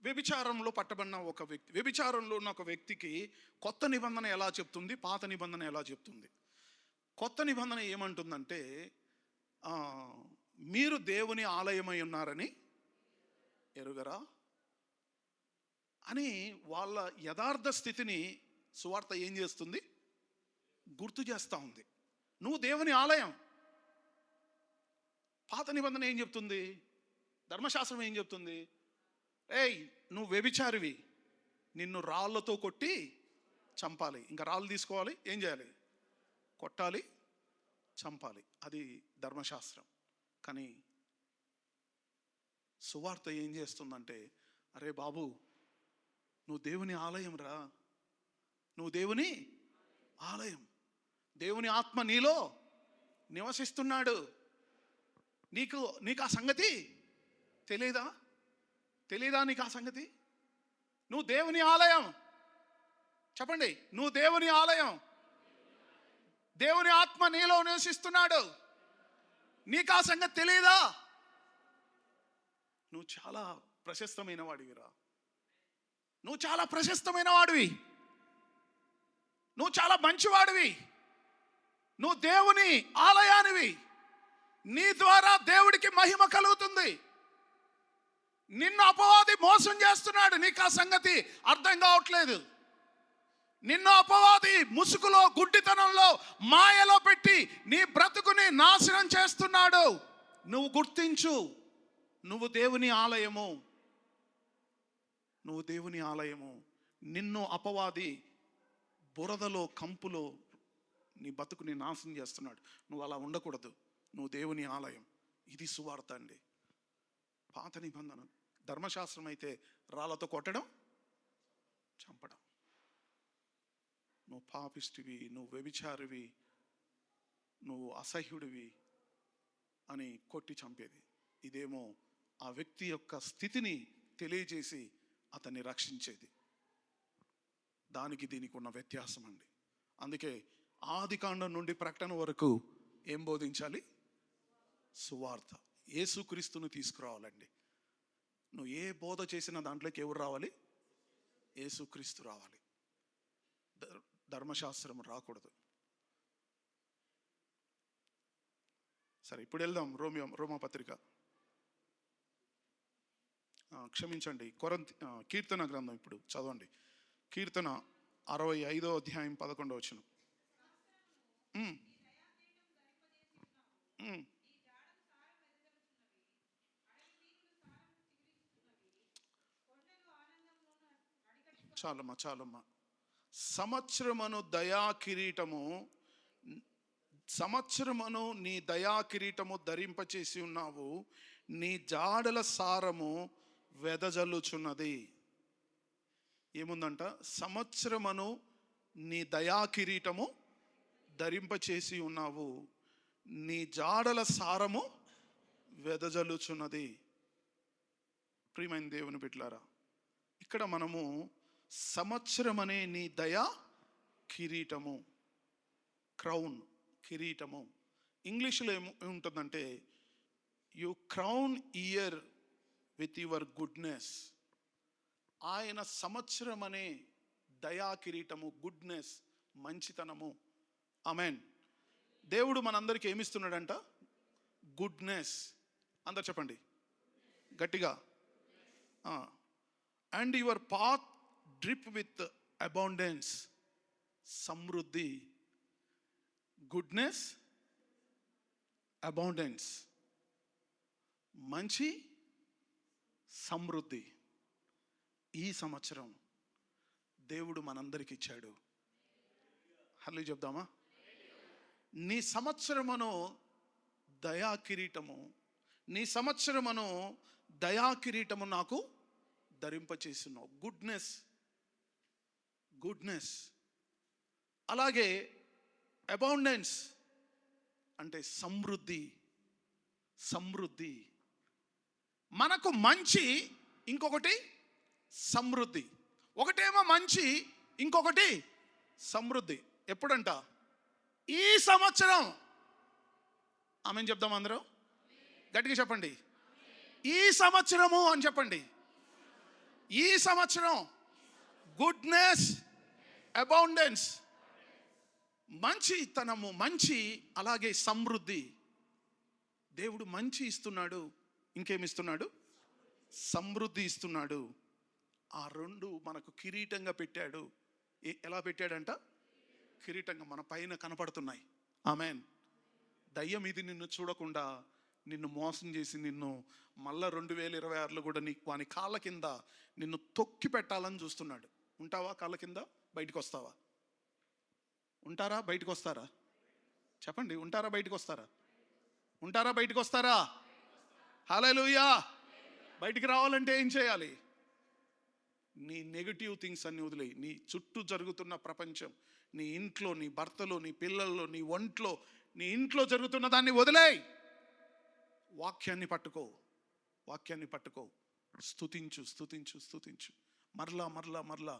వ్యభిచారంలో పట్టబడిన ఒక వ్యక్తి, వ్యభిచారంలో ఉన్న ఒక వ్యక్తికి కొత్త నిబంధన ఎలా చెప్తుంది, పాత నిబంధన ఎలా చెప్తుంది? కొత్త నిబంధన ఏమంటుందంటే, మీరు దేవుని ఆలయమై ఉన్నారని ఎరుగరా అని వాళ్ళ యథార్థ స్థితిని సువార్త ఏం చేస్తుంది? గుర్తు చేస్తూ ఉంది. నువ్వు దేవుని ఆలయం. పాత నిబంధన ఏం చెప్తుంది? ధర్మశాస్త్రం ఏం చెప్తుంది? నువ్వు వ్యభిచారివి, నిన్ను రాళ్ళతో కొట్టి చంపాలి. ఇంకా రాళ్ళు తీసుకోవాలి, ఏం చేయాలి? కొట్టాలి, చంపాలి. అది ధర్మశాస్త్రం. కానీ సువార్త ఏం చేస్తుందంటే, అరే బాబు, నువ్వు దేవుని ఆలయం రా, నువ్వు దేవుని ఆలయం, దేవుని ఆత్మ నీలో నివసిస్తున్నాడు. నీకు నీకు ఆ సంగతి తెలియదా? నీకు ఆ సంగతి? నువ్వు దేవుని ఆలయం. చెప్పండి, నువ్వు దేవుని ఆలయం. దేవుని ఆత్మ నీలో నివసిస్తున్నాడు. నీకు ఆ సంగతి తెలియదా? నువ్వు చాలా ప్రశస్తమైన వాడివిరా. నువ్వు చాలా ప్రశస్తమైన వాడివి. నువ్వు చాలా మంచివాడివి. నువ్వు దేవుని ఆలయానివి. నీ ద్వారా దేవుడికి మహిమ కలుగుతుంది. నిన్ను అపవాది మోసం చేస్తున్నాడు. నీకు ఆ సంగతి అర్థం కావట్లేదు. నిన్ను అపవాది ముసుగులో, గుడ్డితనంలో, మాయలో పెట్టి నీ బ్రతుకుని నాశనం చేస్తున్నాడు. నువ్వు గుర్తించు, నువ్వు దేవుని ఆలయము. నువ్వు దేవుని ఆలయము. నిన్ను అపవాది బురదలో, కంపులో నీ బతుకుని నాశనం చేస్తున్నాడు. నువ్వు అలా ఉండకూడదు. నువ్వు దేవుని ఆలయం. ఇది సువార్త అండి. పాత నిబంధన ధర్మశాస్త్రం అయితే రాళ్ళతో కొట్టడం, చంపడం. నువ్వు పాపిష్టివి, నువ్వు వ్యభిచారివి, నువ్వు అసహ్యుడివి అని కొట్టి చంపేది. ఇదేమో ఆ వ్యక్తి యొక్క స్థితిని తెలియజేసి అతన్ని రక్షించేది. దానికి దీనికి ఉన్న వ్యత్యాసం అండి. అందుకే ఆదికాండం నుండి ప్రకటన వరకు ఏం బోధించాలి? సువార్త. యేసుక్రీస్తును తీసుకురావాలండి. నువ్వు ఏ బోధ చేసినా దాంట్లోకి ఎవరు రావాలి? యేసుక్రీస్తు రావాలి. ధర్మశాస్త్రం రాకూడదు. సరే, ఇప్పుడు వెళ్దాం రోమపత్రిక. క్షమించండి, కీర్తన గ్రంథం ఇప్పుడు చదవండి. కీర్తన 65వ అధ్యాయం 11వ వచనం. చాలమ్మా. సంవత్సరమును నీ దయా కిరీటము ధరింపచేసి ఉన్నావు. నీ జాడల సారము వెదజల్లుచున్నది. ఏముందంట? సంవత్సరమును నీ దయా కిరీటము ధరింపచేసి ఉన్నావు. నీ జాడల సారము వెదజల్లుచున్నది. ప్రియమైన దేవుని బిడ్డలారా, ఇక్కడ మనము సంవత్సరం అనే నీ దయా కిరీటము, క్రౌన్, కిరీటము. ఇంగ్లీష్లో ఏముంటుందంటే you crown year with your goodness. ఆయన సంవత్సరం అనే దయా కిరీటము, గుడ్నెస్, మంచితనము. ఆమెన్. దేవుడు మనందరికీ ఏమిస్తున్నాడంట? గుడ్నెస్. అందరు చెప్పండి గట్టిగా. And your path drip with abundance. Samriddhi, goodness, abundance, మంచి, సమృద్ధి. ఈ సంవత్సరం దేవుడు మనందరికి ఇచ్చాడు. హల్లెలూయా చెప్దామా? నీ సంవత్సరమును దయా కిరీటము, నీ సంవత్సరమును దయా కిరీటము నాకు ధరింపచేస్తున్నావు. గుడ్నెస్. అలాగే అబౌండెన్స్ అంటే సమృద్ధి. మనకు మంచి, ఇంకొకటి సమృద్ధి. ఒకటేమో మంచి, ఇంకొకటి సమృద్ధి. ఎప్పుడంట? ఈ సంవత్సరం. ఆమెన్ చెప్దాం అందరూ గట్టిగా చెప్పండి. ఈ సంవత్సరము అని చెప్పండి. ఈ సంవత్సరం గుడ్నెస్, అబౌండెన్స్, మంచితనము, మంచి, అలాగే సమృద్ధి. దేవుడు మంచి ఇస్తున్నాడు, ఇంకేమిస్తున్నాడు? సమృద్ధి ఇస్తున్నాడు. ఆ రెండు మనకు కిరీటంగా పెట్టాడు. ఎలా పెట్టాడంట? కిరీటంగా మన పైన కనపడుతున్నాయి. ఆమెన్. దయ్యం ఇది నిన్ను చూడకుండా, నిన్ను మోసం చేసి, నిన్ను మళ్ళా 2026లో కూడా వాని కాళ్ళ కింద నిన్ను తొక్కి పెట్టాలని చూస్తున్నాడు. ఉంటావా? కాళ్ళ కింద బయటకు వస్తావా? ఉంటారా? బయటకు వస్తారా? చెప్పండి, ఉంటారా? బయటకు వస్తారా? ఉంటారా? బయటకు వస్తారా? హల్లెలూయా. బయటికి రావాలంటే ఏం చేయాలి? నీ నెగటివ్ థింగ్స్ అన్ని వదిలేయి. నీ చుట్టూ జరుగుతున్న ప్రపంచం, నీ ఇంట్లో, నీ భర్తలో, నీ పిల్లల్లో, నీ ఒంట్లో, నీ ఇంట్లో జరుగుతున్న దాన్ని వాక్యాన్ని పట్టుకో, వాక్యాన్ని పట్టుకో. స్తుతించు స్తుతించు స్తుతించు. మరలా మరలా మరలా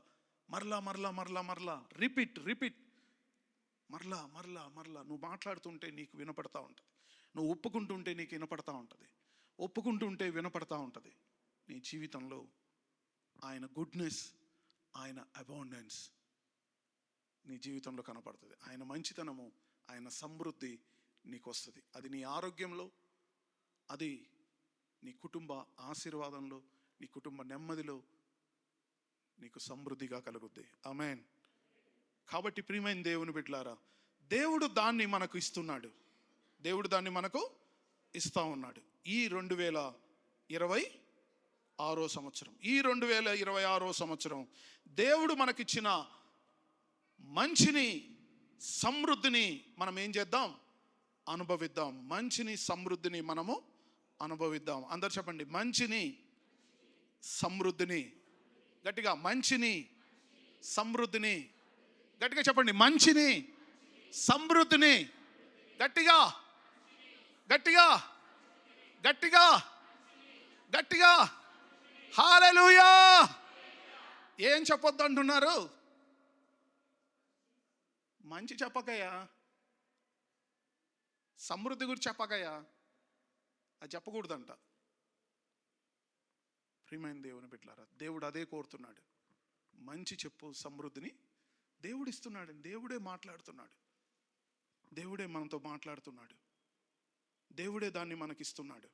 మరలా మరలా మరలా మరలా రిపీట్ రిపీట్. మరలా మరలా మరలా నువ్వు మాట్లాడుతుంటే నీకు వినపడతా ఉంటుంది, నువ్వు ఒప్పుకుంటుంటే నీకు వినపడతా ఉంటుంది, ఒప్పుకుంటుంటే వినపడతా ఉంటుంది. నీ జీవితంలో ఆయన గుడ్నెస్, ఆయన అబాండెన్స్ నీ జీవితంలో కనపడుతుంది. ఆయన మంచితనము, ఆయన సమృద్ధి నీకు వస్తుంది. అది నీ ఆరోగ్యంలో, అది నీ కుటుంబ ఆశీర్వాదంలో, నీ కుటుంబ నెమ్మదిలో నీకు సమృద్ధిగా కలుగుద్ది. ఆమేన్. కాబట్టి ప్రియమైన దేవుని బిడ్డలారా, దేవుడు దాన్ని మనకు ఇస్తున్నాడు, దేవుడు దాన్ని మనకు ఇస్తూ ఉన్నాడు. ఈ 2026 సంవత్సరం, ఈ 2026 సంవత్సరం దేవుడు మనకిచ్చిన మంచిని, సమృద్ధిని మనం ఏం చేద్దాం? అనుభవిద్దాం. మంచిని, సమృద్ధిని మనము అనుభవిద్దాం. అందరు చెప్పండి, మంచిని, సమృద్ధిని. గట్టిగా, మంచిని, సమృద్ధిని. గట్టిగా చెప్పండి, మంచిని, సమృద్ధిని. గట్టిగా గట్టిగా గట్టిగా గట్టిగా. హల్లెలూయా. ఏం చెప్పొద్దు అంటున్నారు? మంచి చెప్పకయ్యా, సమృద్ధి గురించి చెప్పకయ్యా, అది చెప్పకూడదంట. ప్రియమైన దేవుని బిడ్డలారా, దేవుడు అదే కోరుతున్నాడు. మంచి చెప్పు, సమృద్ధిని దేవుడు ఇస్తున్నాడు. దేవుడే మాట్లాడుతున్నాడు, దేవుడే మనతో మాట్లాడుతున్నాడు, దేవుడే దాన్ని మనకిస్తున్నాడు.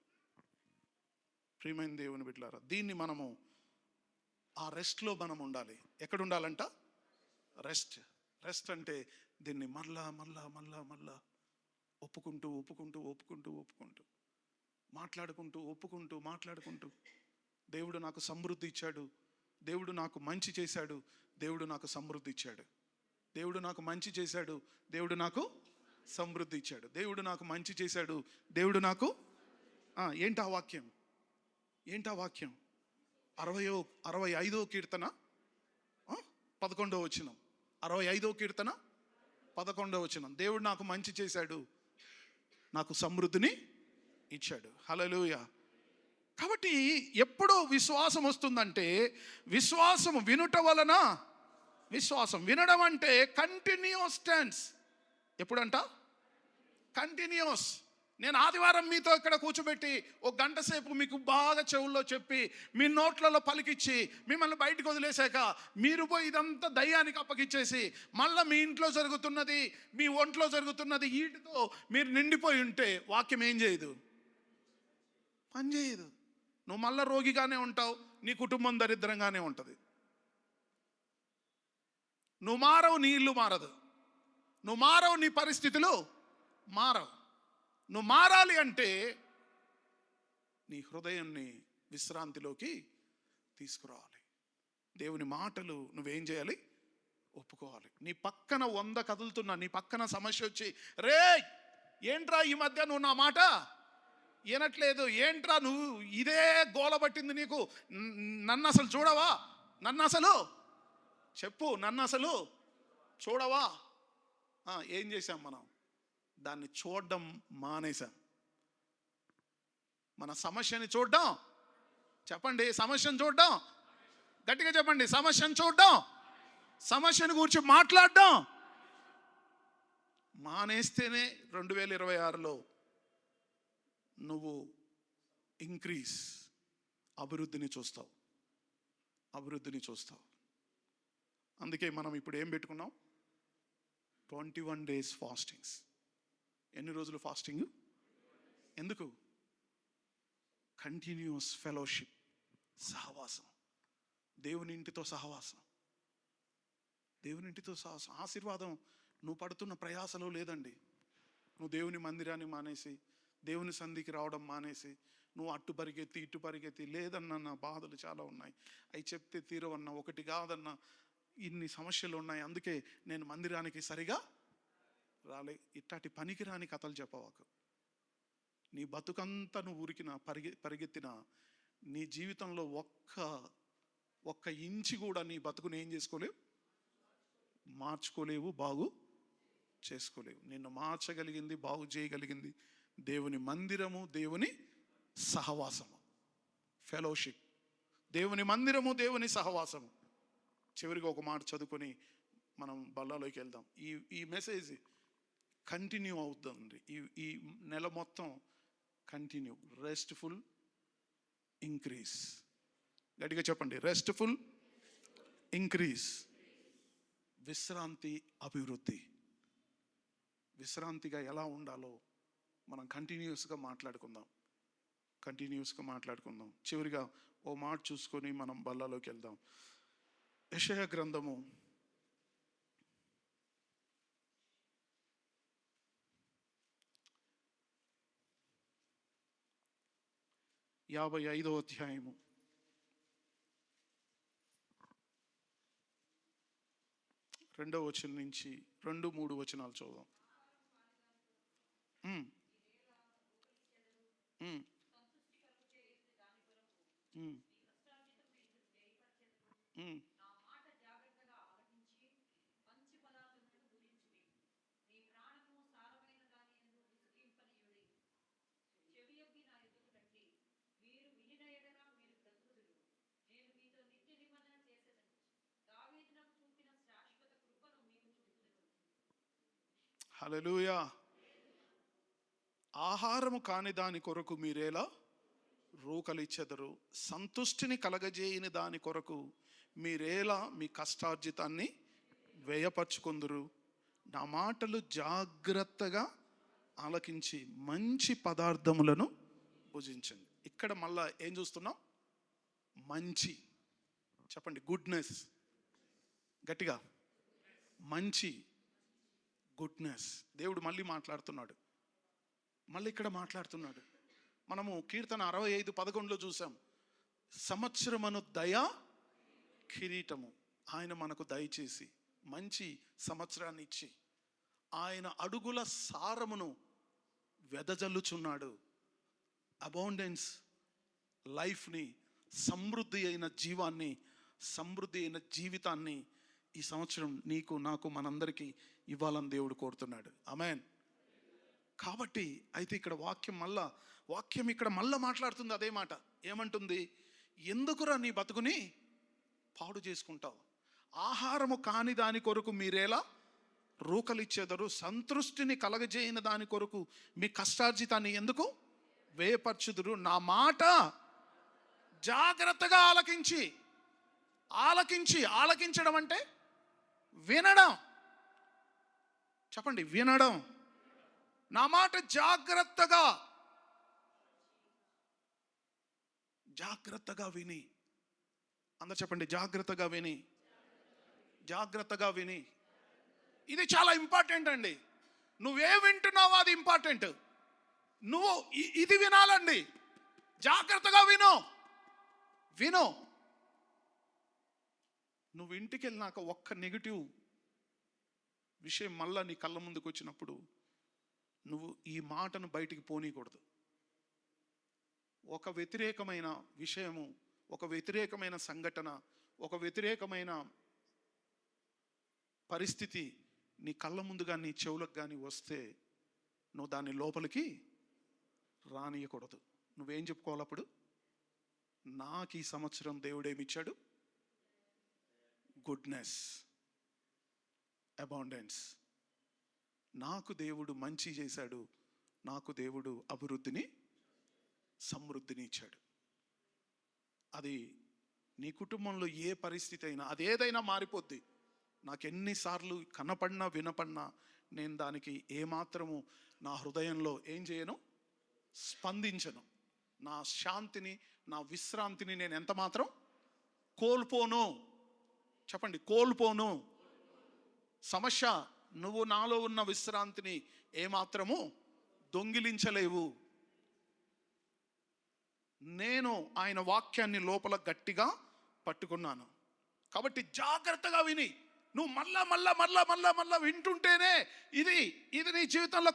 ప్రియమైన దేవుని బిడ్డలారా, దీన్ని మనము ఆ రెస్ట్లో మనం ఉండాలి. ఎక్కడ ఉండాలంట? రెస్ట్. రెస్ట్ అంటే దీన్ని మళ్ళా మళ్ళా మళ్ళా మళ్ళా ఒప్పుకుంటూ ఒప్పుకుంటూ ఒప్పుకుంటూ ఒప్పుకుంటూ మాట్లాడుకుంటూ ఒప్పుకుంటూ మాట్లాడుకుంటూ, దేవుడు నాకు సమృద్ధి ఇచ్చాడు, దేవుడు నాకు మంచి చేశాడు, దేవుడు నాకు సమృద్ధి ఇచ్చాడు, దేవుడు నాకు మంచి చేశాడు, దేవుడు నాకు సమృద్ధి ఇచ్చాడు, దేవుడు నాకు మంచి చేశాడు, దేవుడు నాకు ఏంటా వాక్యం? ఏంటా వాక్యం? 65వ కీర్తన 11వ వచనం. 65వ కీర్తన 11వ వచనం. దేవుడు నాకు మంచి చేశాడు, నాకు సమృద్ధిని ఇచ్చాడు. హల్లెలూయా. కాబట్టి ఎప్పుడో విశ్వాసం వస్తుందంటే, విశ్వాసం వినుట వలన, విశ్వాసం వినడం అంటే కంటిన్యూస్ టెన్స్. ఎప్పుడంట? కంటిన్యూస్. నేను ఆదివారం మీతో ఇక్కడ కూర్చోబెట్టి 1 గంట సేపు మీకు బాగా చెవుల్లో చెప్పి, మీ నోట్లలో పలికిచ్చి, మిమ్మల్ని బయటకు వదిలేశాక మీరు పోయి ఇదంతా దయ్యానికి అప్పగిచ్చేసి, మళ్ళీ మీ ఇంట్లో జరుగుతున్నది, మీ ఒంట్లో జరుగుతున్నది, వీటితో మీరు నిండిపోయి ఉంటే వాక్యం ఏం చేయదు? పని చేయదు. నువ్వు మళ్ళీ రోగిగానే ఉంటావు, నీ కుటుంబం దరిద్రంగానే ఉంటుంది. నువ్వు మారవు, నీ ఇల్లు మారదు. నువ్వు మారవు, నీ పరిస్థితులు మారవు. నువ్వు మారాలి అంటే నీ హృదయాన్ని విశ్రాంతిలోకి తీసుకురావాలి. దేవుని మాటలు నువ్వేం చేయాలి? ఒప్పుకోవాలి. నీ పక్కన 100 కదులుతున్నా, నీ పక్కన సమస్య వచ్చి, రే ఏంట్రా ఈ మధ్య నువ్వు నా మాట వినట్లేదు, ఏంట్రా నువ్వు ఇదే గోల పట్టింది నీకు, నన్ను అసలు చూడవా, నన్ను అసలు చెప్పు, నన్ను అసలు చూడవా? ఏం చేశాం మనం? దాన్ని చూడడం మానేశాం. మన సమస్యని చూడడం, చెప్పండి, సమస్యను చూడడం, గట్టిగా చెప్పండి, సమస్యను చూడడం, సమస్యను గురించి మాట్లాడడం మానేస్తేనే 2026లో నువ్వు ఇంక్రీజ్, అభివృద్ధిని చూస్తావు, అభివృద్ధిని చూస్తావు. అందుకే మనం ఇప్పుడు ఏం పెట్టుకున్నాం? 21 days ఫాస్టింగ్స్. ఎన్ని రోజులు ఫాస్టింగ్? ఎందుకు? కంటిన్యూస్ ఫెలోషిప్, సహవాసం, దేవుని ఇంటితో సహవాసం, దేవుని ఇంటితో సహవాసం. ఆశీర్వాదం నువ్వు పడుతున్న ప్రయాసలో లేదండి. నువ్వు దేవుని మందిరాన్ని మానేసి, దేవుని సంధికి రావడం మానేసి, నువ్వు అట్టు పరిగెత్తి ఇటు పరిగెత్తి, లేదన్న నా బాధలు చాలా ఉన్నాయి, అవి చెప్తే తీరవన్నా, ఒకటి కాదన్నా, ఇన్ని సమస్యలు ఉన్నాయి, అందుకే నేను మందిరానికి సరిగా రాలే. ఇట్లాంటి పనికిరాని కథలు చెప్పవాకు. నీ బతుకంతా నువ్వు ఊరికినా పరిగెత్తినా, నీ జీవితంలో ఒక్క ఇంచి కూడా నీ బతుకుని ఏం చేసుకోలేవు? మార్చుకోలేవు, బాగు చేసుకోలేవు. నిన్ను మార్చగలిగింది, బాగు చేయగలిగింది దేవుని మందిరము, దేవుని సహవాసము, ఫెలోషిప్. దేవుని మందిరము, దేవుని సహవాసము. చివరిగా ఒక మాట చదువుకొని మనం బల్లాలోకి వెళ్దాం. ఈ మెసేజ్ కంటిన్యూ అవుతుంది ఈ నెల మొత్తం. కంటిన్యూ. RESTful increase. గట్టిగా చెప్పండి, రెస్ట్ఫుల్ ఇంక్రీజ్. విశ్రాంతి అభివృద్ధి. విశ్రాంతిగా ఎలా ఉండాలో మనం కంటిన్యూస్గా మాట్లాడుకుందాం. చివరిగా ఓ మాట చూసుకొని మనం బల్లాలోకి వెళ్దాం. యెషయా గ్రంథము 55వ అధ్యాయము 2వ వచనం నుంచి 2-3 వచనాలు చదువుదాం. హల్లెలూయా. ఆహారము కాని దాని కొరకు మీరేలా రూకలిచ్చెదరు, సంతుష్టిని కలగజేయని దాని కొరకు మీరేలా మీ కష్టార్జితాన్ని వ్యయపరచుకొందురు. నా మాటలు జాగ్రత్తగా ఆలకించి మంచి పదార్థములను భుజించండి. ఇక్కడ మళ్ళా ఏం చూస్తున్నాం? మంచి. చెప్పండి, గుడ్నెస్. గట్టిగా, మంచి, గుడ్నెస్. దేవుడు మళ్ళీ మాట్లాడుతున్నాడు. ఇక్కడ మాట్లాడుతున్నాడు. మనము కీర్తన 65:11 చూసాం. సంవత్సరమును దయా కిరీటము ఆయన మనకు దయచేసి మంచి సంవత్సరాన్ని ఇచ్చి ఆయన అడుగుల సారమును వెదజల్లుచున్నాడు. అబౌండెన్స్ లైఫ్ని, సమృద్ధి అయిన జీవాన్ని, సమృద్ధి అయిన జీవితాన్ని ఈ సంవత్సరం నీకు, నాకు, మనందరికీ ఇవ్వాలని దేవుడు కోరుతున్నాడు. ఆమేన్. కాబట్టి అయితే ఇక్కడ వాక్యం ఇక్కడ మళ్ళా మాట్లాడుతుంది అదే మాట. ఏమంటుంది? ఎందుకురా నీ బతుకుని పాడు చేసుకుంటావు? ఆహారము కాని దాని కొరకు మీరేలా రూకలిచ్చేదరు, సంతృష్టిని కలగజేయని దాని కొరకు మీ కష్టార్జితాన్ని ఎందుకు వ్యయపరచుదురు. నా మాట జాగ్రత్తగా ఆలకించడం అంటే వినడం. చెప్పండి, వినడం. నా మాట జాగ్రత్తగా విని. అందరు చెప్పండి, జాగ్రత్తగా విని. ఇది చాలా ఇంపార్టెంట్ అండి. నువ్వేం వింటున్నావో అది ఇంపార్టెంట్. నువ్వు ఇది వినాలండి. జాగ్రత్తగా విను. నువ్వు ఇంటికి వెళ్ళినాక ఒక్క నెగిటివ్ విషయం మళ్ళా నీ కళ్ళ ముందుకు వచ్చినప్పుడు నువ్వు ఈ మాటను బయటికి పోనీయకూడదు. ఒక వ్యతిరేకమైన విషయము, ఒక వ్యతిరేకమైన సంఘటన, ఒక వ్యతిరేకమైన పరిస్థితి నీ కళ్ళ ముందుగా, నీ చెవులకు కానీ వస్తే నువ్వు దాన్ని లోపలికి రానియకూడదు. నువ్వేం చెప్పుకోవాలి అప్పుడు? నాకు ఈ సంవత్సరం దేవుడేమిచ్చాడు? Goodness, abundance. నాకు దేవుడు మంచి చేశాడు, నాకు దేవుడు అభివృద్ధిని, సమృద్ధిని ఇచ్చాడు. అది నీ కుటుంబంలో ఏ పరిస్థితి అయినా, అదేదైనా మారిపోద్ది. నాకు ఎన్నిసార్లు కనపడినా వినపడినా నేను దానికి ఏమాత్రము నా హృదయంలో ఏం చేయను? స్పందించను. నా శాంతిని, నా విశ్రాంతిని నేను ఎంత మాత్రం కోల్పోను. చెప్పండి, కోల్పోను. సమస్య, నువ్వు నాలో ఉన్న విశ్రాంతిని ఏమాత్రము దొంగిలించలేవు. నేను ఆయన వాక్యాన్ని లోపల గట్టిగా పట్టుకున్నాను. కాబట్టి జాగ్రత్తగా విని, నువ్వు మళ్ళా వింటుంటేనే ఇది నీ జీవితంలో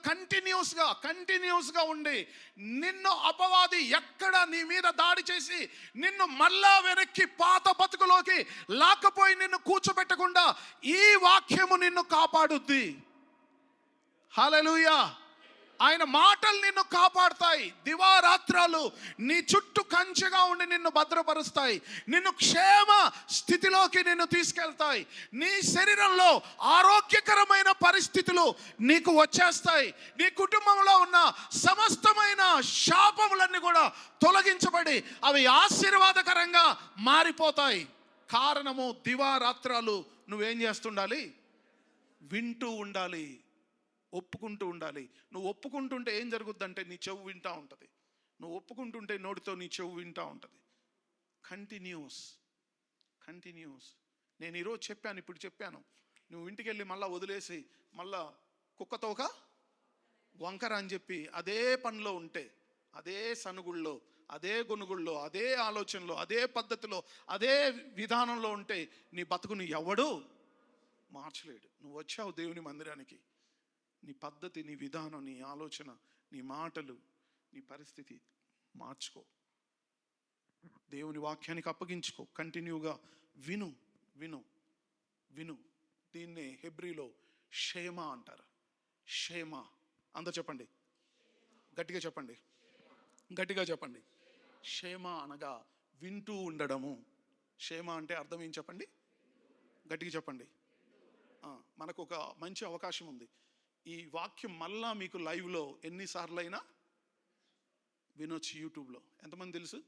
కంటిన్యూస్గా ఉండి నిన్ను అపవాది ఎక్కడ నీ మీద దాడి చేసి నిన్ను మళ్ళా వెనక్కి పాత బతుకులోకి లాక్కపోయి నిన్ను కూర్చోబెట్టకుండా ఈ వాక్యము నిన్ను కాపాడుద్ది. హల్లెలూయా. ఆయన మాటలు నిన్ను కాపాడుతాయి. దివారాత్రాలు నీ చుట్టూ కంచెగా ఉండి నిన్ను భద్రపరుస్తాయి. నిన్ను క్షేమ స్థితిలోకి నిన్ను తీసుకెళ్తాయి. నీ శరీరంలో ఆరోగ్యకరమైన పరిస్థితులు నీకు వచ్చేస్తాయి. నీ కుటుంబంలో ఉన్న సమస్తమైన శాపములన్నీ కూడా తొలగించబడి అవి ఆశీర్వాదకరంగా మారిపోతాయి. కారణము దివారాత్రాలు నువ్వేం చేస్తుండాలి? వింటూ ఉండాలి, ఒప్పుకుంటూ ఉండాలి. నువ్వు ఒప్పుకుంటుంటే ఏం జరుగుద్దంటే నీ చెవు వింటూ ఉంటుంది. నువ్వు ఒప్పుకుంటుంటే నోటితో నీ చెవు వింటూ ఉంటుంది. కంటిన్యూస్. నేను ఈరోజు చెప్పాను, ఇప్పుడు చెప్పాను. నువ్వు ఇంటికి వెళ్ళి మళ్ళీ వదిలేసి మళ్ళా కుక్కతోక వంకర అని చెప్పి అదే పనిలో ఉంటే, అదే సనుగుల్లో, అదే గొనుగుల్లో, అదే ఆలోచనలో, అదే పద్ధతిలో, అదే విధానంలో ఉంటే నీ బతుకుని ఎవడు మార్చలేడు. నువ్వు వచ్చావు దేవుని మందిరానికి, నీ పద్ధతి, నీ విధానం, నీ ఆలోచన, నీ మాటలు, నీ పరిస్థితి మార్చుకో. దేవుని వాక్యానికి అప్పగించుకో. కంటిన్యూగా విను విను విను. దీన్నే హెబ్రీలో షేమా అంటారు. షేమా. అందరూ చెప్పండి, గట్టిగా చెప్పండి, గట్టిగా చెప్పండి. షేమా అనగా వింటూ ఉండడము. షేమా అంటే అర్థం ఏం చెప్పండి, గట్టిగా చెప్పండి. మనకు ఒక మంచి అవకాశం ఉంది. ఈ వాక్యం మళ్ళా మీకు లైవ్లో ఎన్నిసార్లు అయినా వినొచ్చు యూట్యూబ్లో. ఎంతమంది తెలుసు?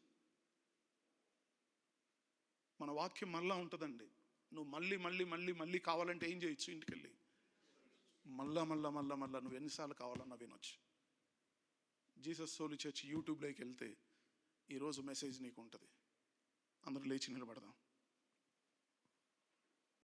మన వాక్యం మళ్ళా ఉంటుందండి. నువ్వు మళ్ళీ మళ్ళీ మళ్ళీ మళ్ళీ కావాలంటే ఏం చేయొచ్చు? ఇంటికి వెళ్ళి మళ్ళా మళ్ళా మళ్ళా మళ్ళా నువ్వు ఎన్నిసార్లు కావాలన్నా వినొచ్చు. జీసస్ సోల్ చర్చ్ యూట్యూబ్లోకి వెళ్తే ఈరోజు మెసేజ్ నీకు ఉంటుంది. అందరూ లేచి నిలబడదాం.